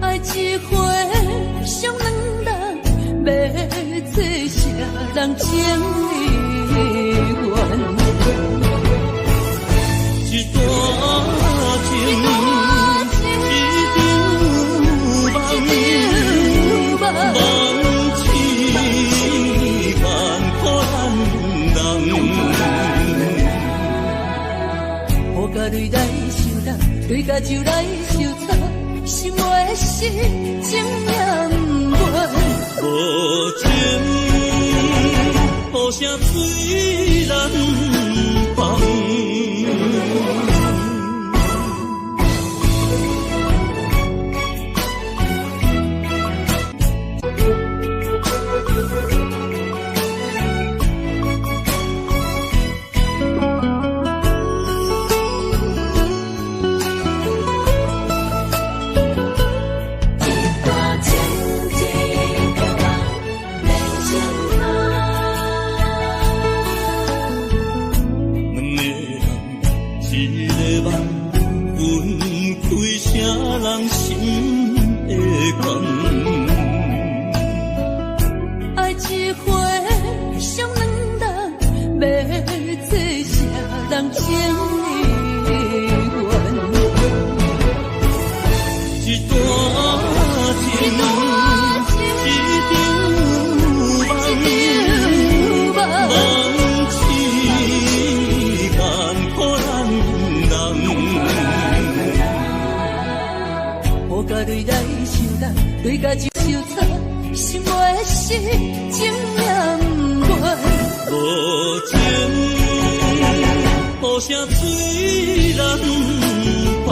爱一回上两人，要做啥人情意愿？一段情，一场梦，梦痴万苦人。我甲泪来相搭，泪甲酒来相擦，心袂死，情念愿。无情，好声催人芳。爱一回上两人，要做啥人情意愿？一段情，一场梦，梦痴万苦人。我甲泪来相搭，泪甲酒相擦，心袂死，情念愿。无情，好声催人芳。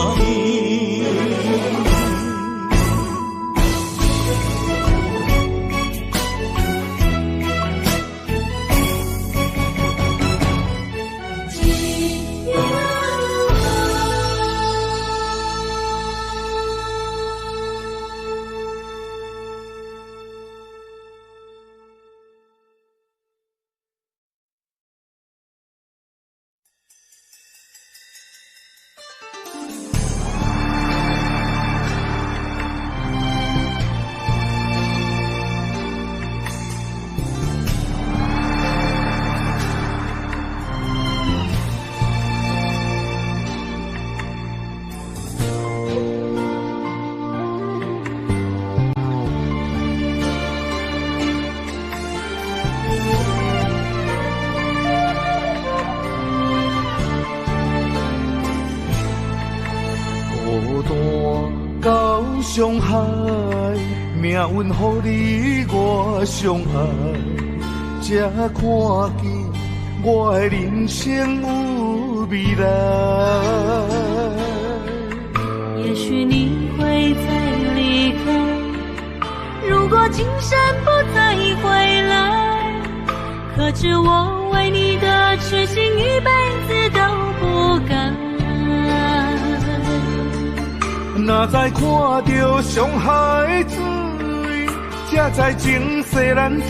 伤害，命运予你我相爱，才看见我的人生有未来。也许你会再离开，如果今生不再回来，可知我为你的痴心一辈子都不改。若再看到伤害水，才知情世咱就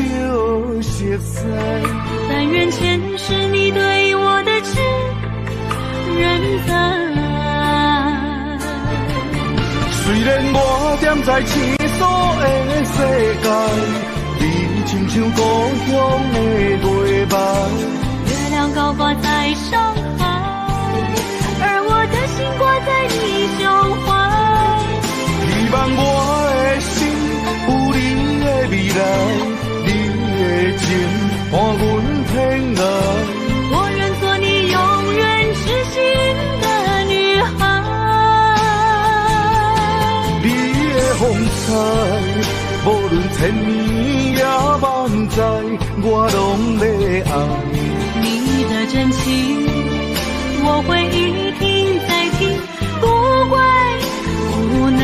熟悉。但愿前世你对我的痴仍在。虽然我踮在青锁的世界，你亲像故乡的月白。月亮高挂在上海，而我的心挂在你胸怀。希望我的心有你的未来，你的情伴阮天涯。我愿做你永远痴心的女孩。你的风无论千年也万载，我拢要爱。你的真情，我会一听再听，不怪无奈。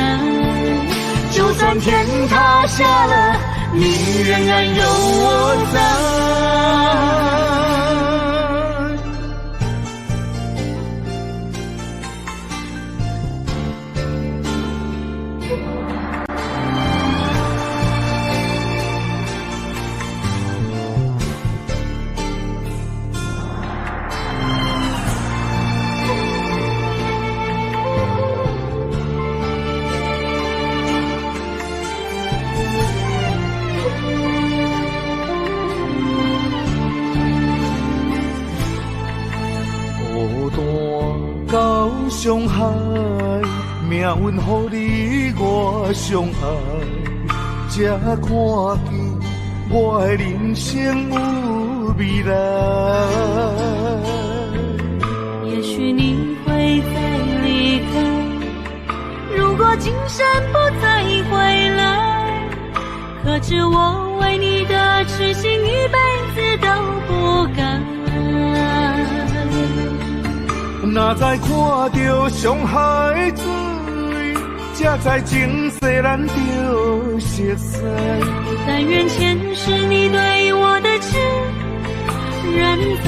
就算天塌下了，你仍然有我在。到上海，命运予你我相爱，才看见我的人生有未来。也许你会再离开，如果今生不再回来，可知我为你的痴心一辈子都不改。若再看到上海水，才知前世咱就熟悉。但愿前世你对我的痴仍在。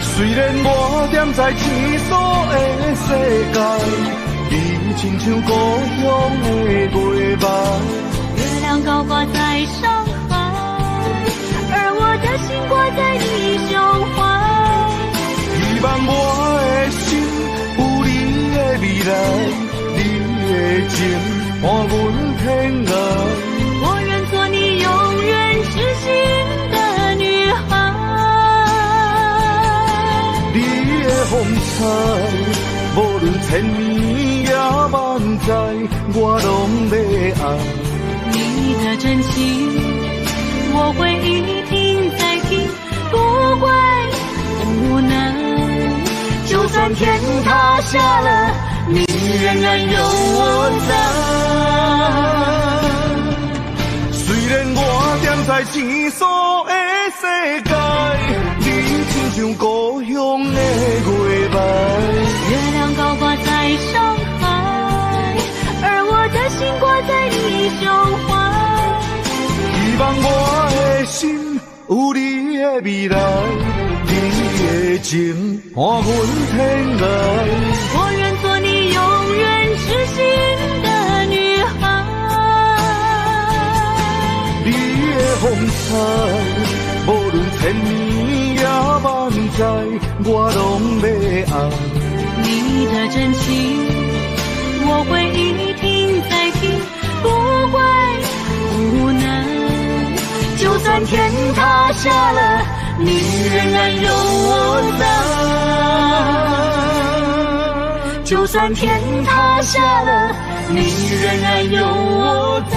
虽然我踮在天所的世界，你亲像故乡的月白。月亮高挂在上海，而我的心挂在你胸怀。希望我的心有你的未来，你的情伴阮天涯。我愿做你永远痴心的女孩。你的风采，无论千年也万载，我拢要爱。你的真情，我会一听再听，不怪无奈。就算天塌下了，你仍然有我在。虽然我踮在天所的世界，你亲像故乡的月白。月亮高挂在上海，而我的心挂在你胸怀。希望我的心有你的未来，你的情伴阮天涯。我愿做你永远痴心的女孩。你的风采，无论千年也万载，我拢要爱。你的真情，我会一听再听，不怪无奈。就算天塌下了，你仍然有我在。就算天塌下了，你仍然有我在。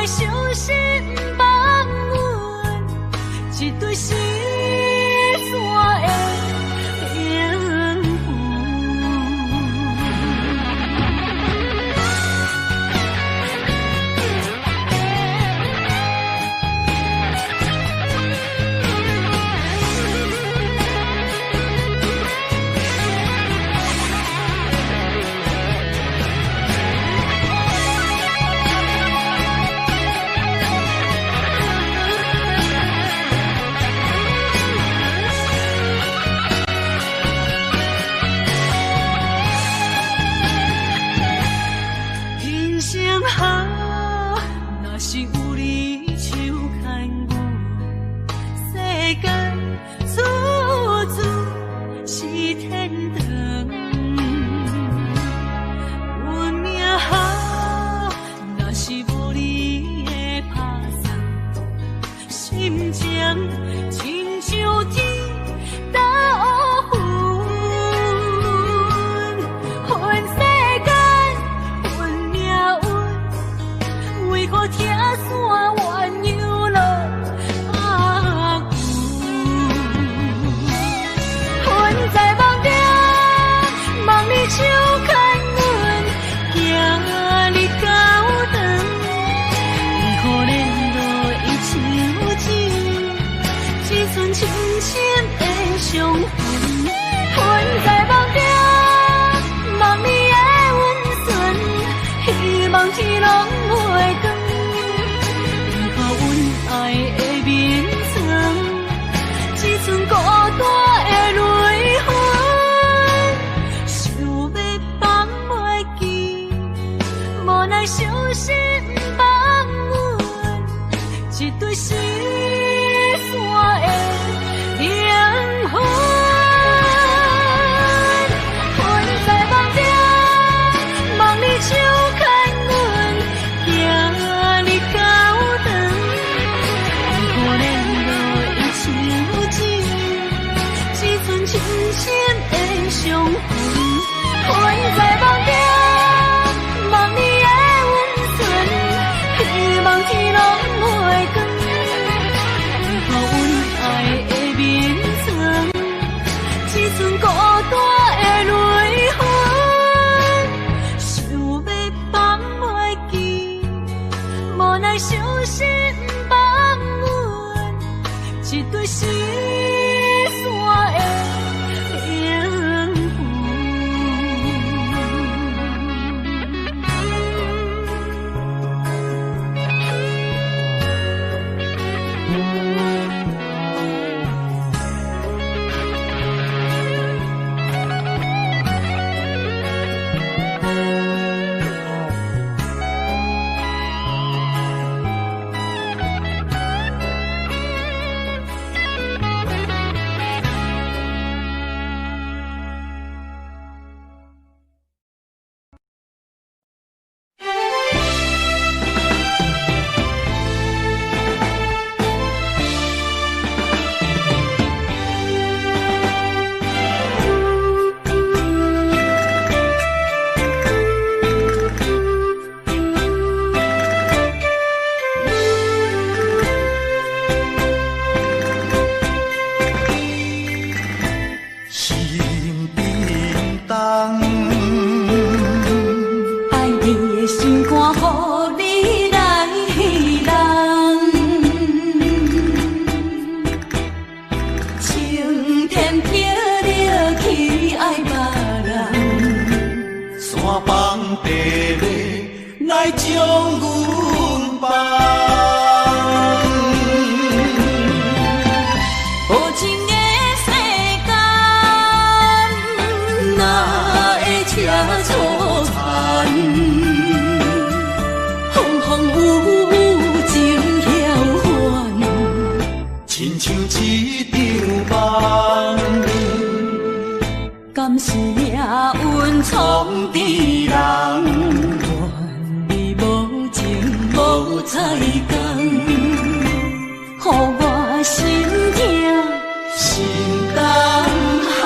小心放阮一对失散的灵人生好，若是有你手牵我，世间处处是天堂。运命好，若是无你的打算，心情亲像天打乌云，恨世间恨命运，为何听山怨又落阿牛？恨在梦中，梦你手牵阮，行你高长，为何连落伊像情，只剩深深的伤痕。恨在梦中，梦你的温存，希望天拢袂光。为何阮爱的眠床，只剩孤单的泪痕？想要放袂记，无奈小心放阮一对失散的灵魂。恨在梦中，梦你手牵阮，行你高长，为何连落伊像情，只剩深深的伤痕。恨在梦中，梦你的温存，希望天拢袂光。为何阮爱的眠床，只剩孤单的泪痕？想要放袂记，无奈小心放阮一对失散的灵魂。心叮当，爱你的心肝，予你来人。青天飘了去爱别人，山崩地裂来将阮放。无情的世间，哪会车错残？风风雨雨情晓还，亲像一场梦，敢是命运创治人？怨你无情无彩工，予我心痛心重寒。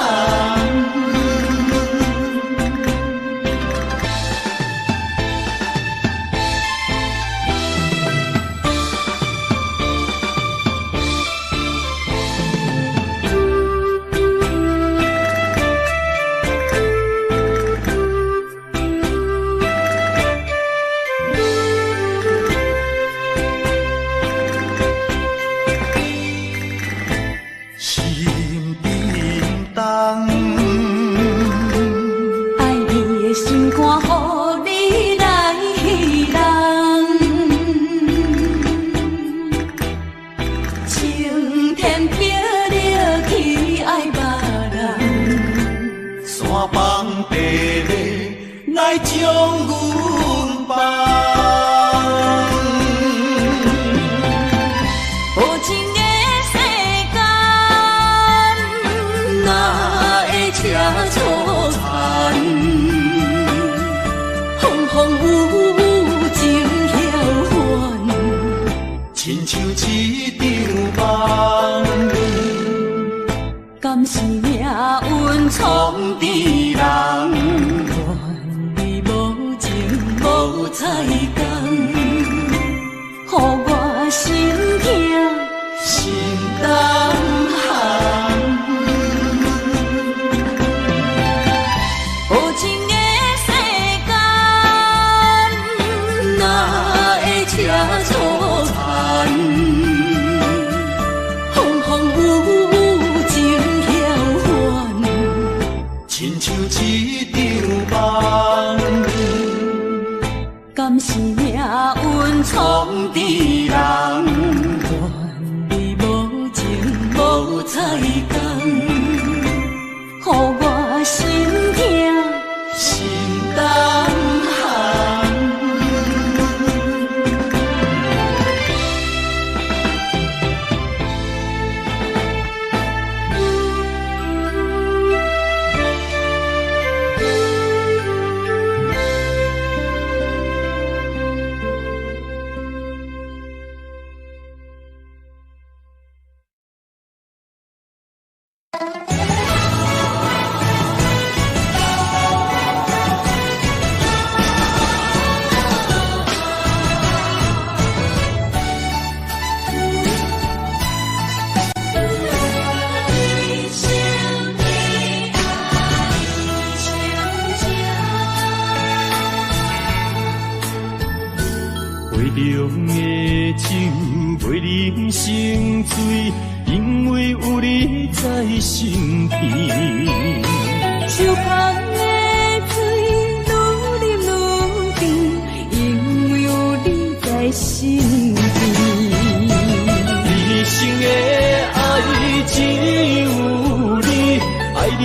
来将阮放。无情的世间，哪会车错牵？风风雨雨情飘远，亲像一场梦，敢是命运闯的人？愿你无情无彩工，予我心痛心胆寒。无情的世间，哪会车错牵？风风雨雨情飘远，亲像一场梦，敢是命运闯的人？愿你无情无彩工，予我心痛心胆寒。杯中的酒袂啉成醉，因为有你在身边。手捧的水愈啉愈甜，因为有你在身边。一生的爱只有你，爱你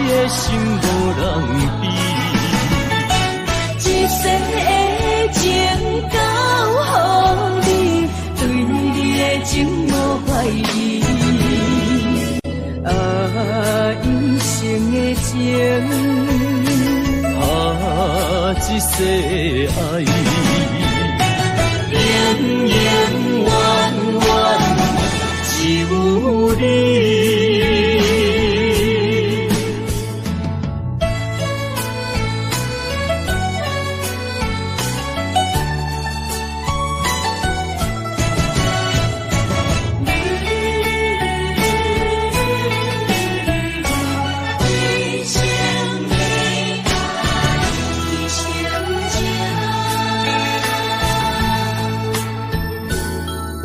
的心无人比。一世的情交予你，对你的情无怀疑。一生的情，一世爱，永永远远只有你。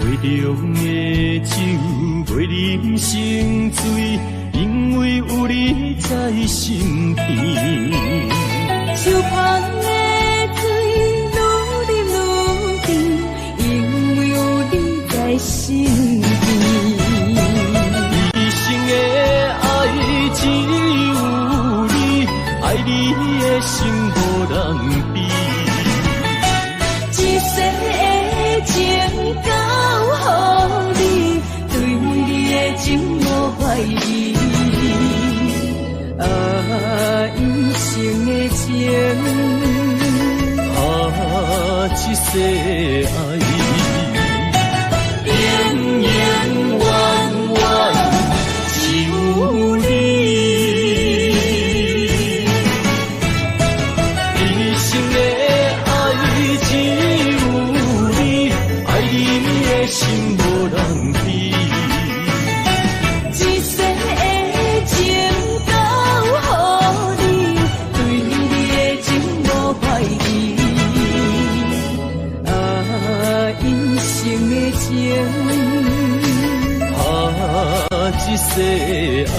杯中的酒袂啉成醉，因为有你在身边。手捧的水愈啉愈甜，因为有你在身边。一生的爱只有你，爱你的心无人比。一世的情交予你，对你的情无怀疑。一生的情，一世爱，永永远远只有你。一生的爱只有你，爱你的心无人比。一世的情交予你，对你的情无怀疑。一生的情，一世爱，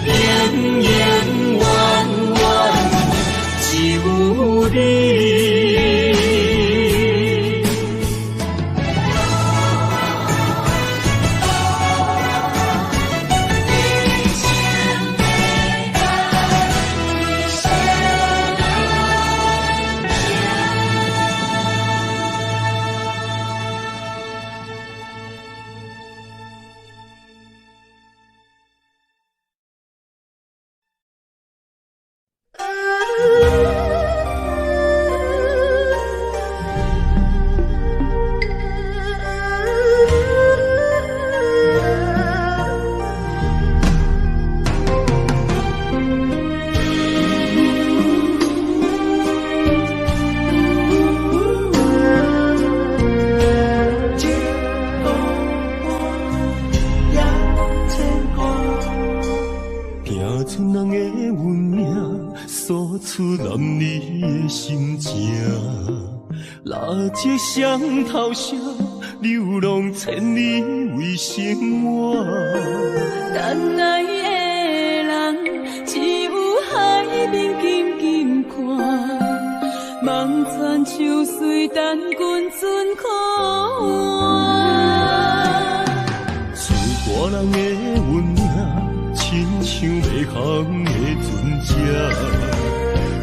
永永远远只有你。诉出男女的心情，蜡烛双头烧，流浪千里为生活。等爱的人，只有海面静静看，望穿秋水等君尊可换。厝外人的温暖，亲像迷航的船只，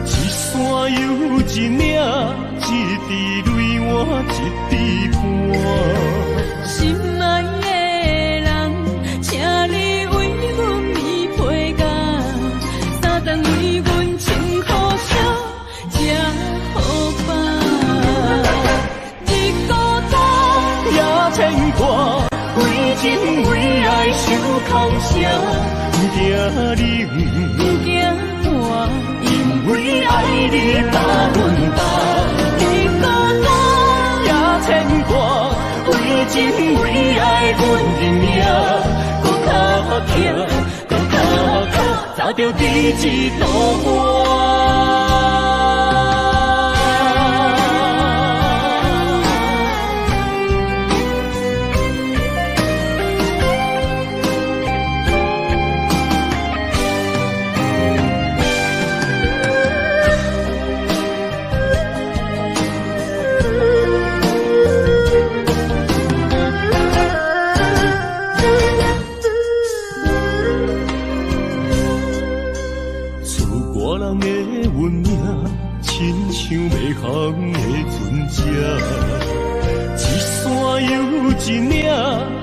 一山又一岭，一滴泪换一滴汗。心爱的人，请你为阮披被甲，三顿为阮穿苦烧，吃好饱。日孤单也牵挂，为情为爱受空伤，不惊你不惊寒，因为爱你百分百。日孤单也牵挂，为情为爱阮认命，搁较疼，搁较疼，早着第一道花。像迷航的船只，一山又一岭，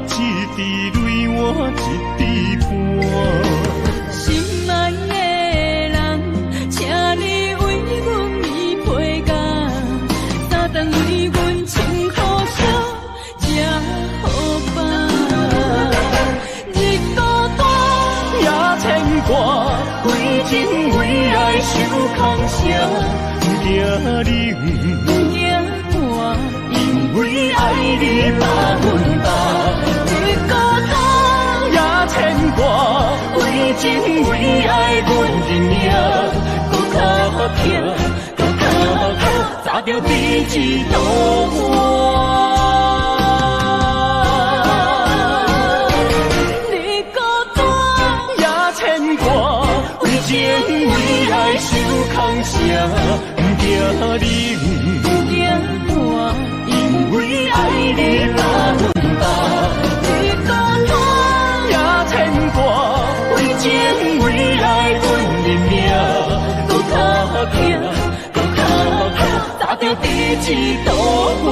一滴泪换一滴汗。心爱的人，请你为阮披被甲，三顿为阮穿苦烧，吃好饱。日孤单也牵挂，为情为爱受空伤。不惊你不惊寒，因为爱你百分百。日孤单也牵挂，为情为爱阮认命，搁较疼，搁较疼，早着第一道花。日孤单也牵挂，为情为爱受空伤。不惊你不惊寒，因为爱你百分百。日孤单也牵挂，为情为爱阮认命，搁较疼，搁较疼，早着第一道花。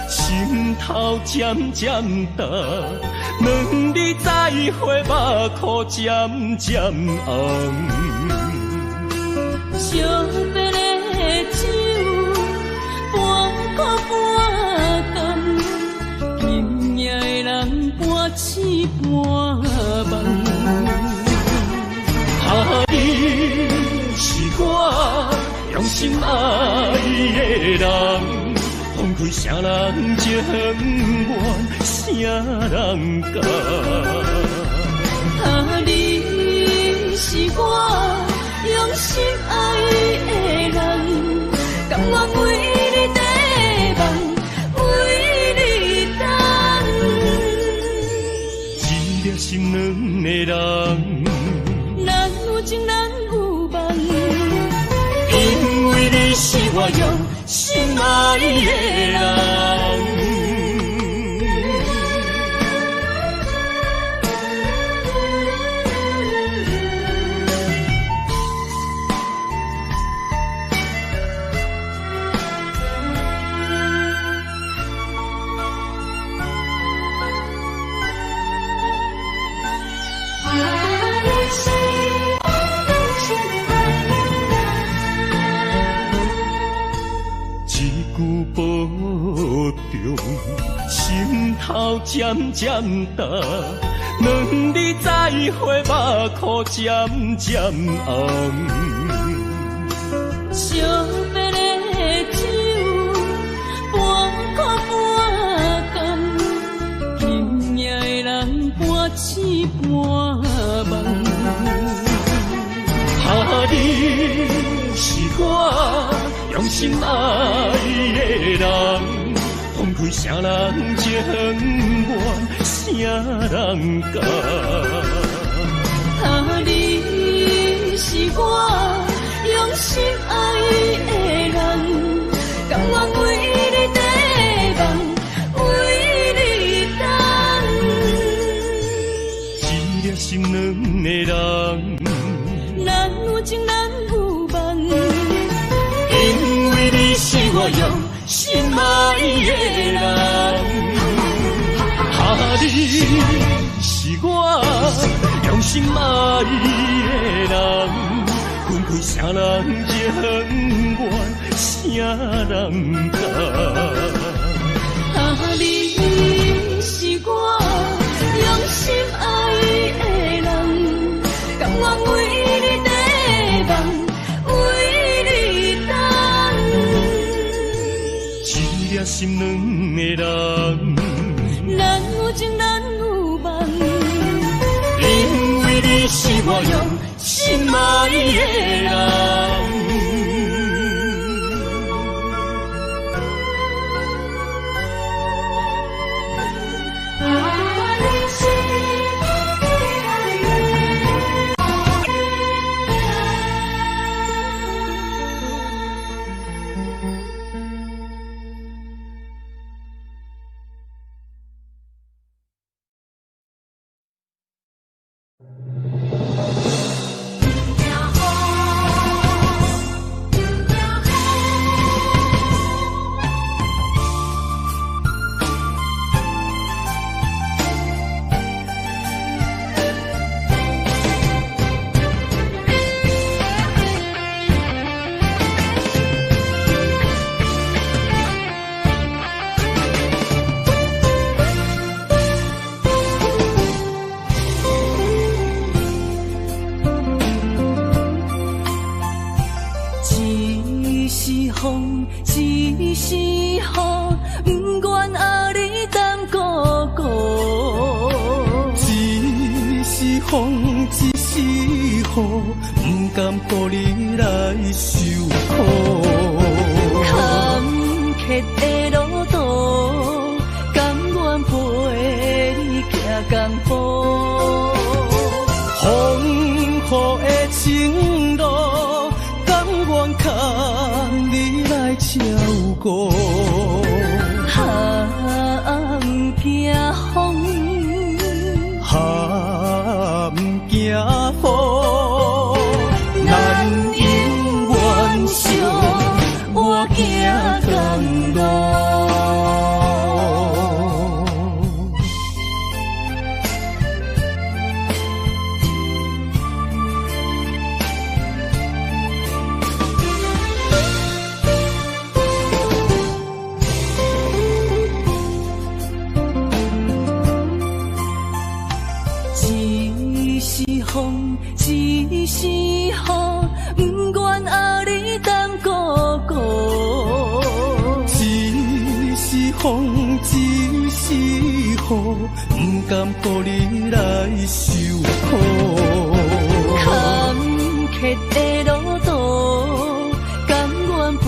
心头渐渐重，两日再会，目眶渐渐红。相别的酒，半苦半甘，今夜的人半醒半梦。你是我用心爱的人。放开啥人情愿，啥人甘？你是我用心爱的人，甘愿为你地梦，为你等。一粒心软的人，人有情人有梦。我用心爱的人。保重，心头渐渐重，两日再会，目眶渐渐红。惜别的酒，半苦半甘，今夜的人半醒半梦。你是我用心爱的人，放开啥人情愿，啥人甘？你是我用心爱的人，甘愿为你地梦，为你等。一粒心两个人，咱有情咱有梦。因为你是我用心爱的人，你是我用心爱的人，分开啥人情愿，啥人甘？你是我用心爱的人，甘愿为你地梦。一粒心两个人，咱有情咱有梦。因为你是我用心爱的人。不甘乎你来受苦，坎坷的路途，甘愿陪你行江湖。风雨的情路，甘愿牵你来照顾。不惊风，不惊雨。咱永远相活行同路。一是风，一是雨，不愿后日当孤孤。一是风，一是雨，不甘乎你来受苦。坎坷的路途，甘愿陪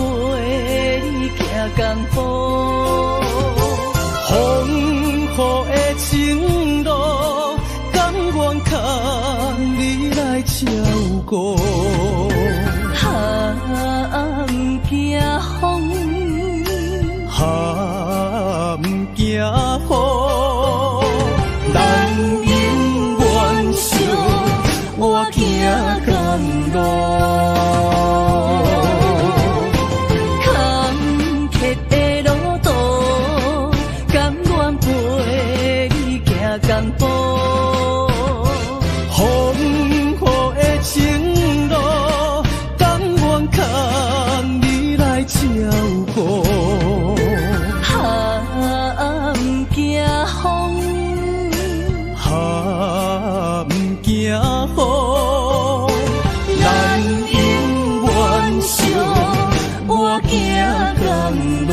你行江湖。风雨的情路，甘愿牵你来照顾。不惊通你来照顾。唔惊风，唔惊雨，咱永远相伴行共路。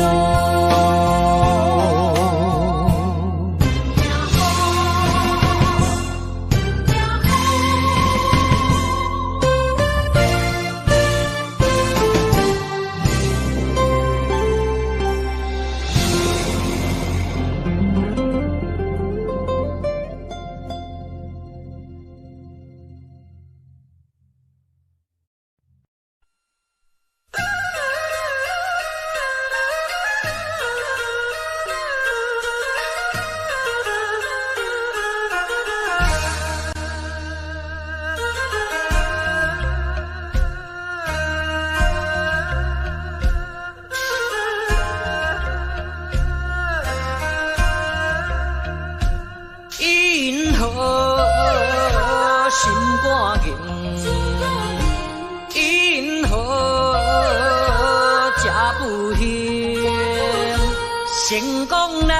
成功若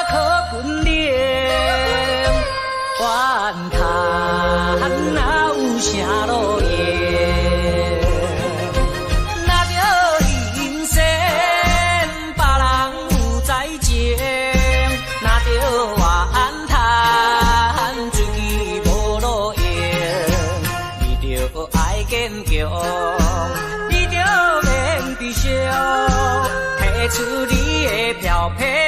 靠本领，怨叹哪有啥路用？若着人生别人有才情，若着怨叹自己无路用，你着爱坚强，你着免悲伤。出你的漂泊。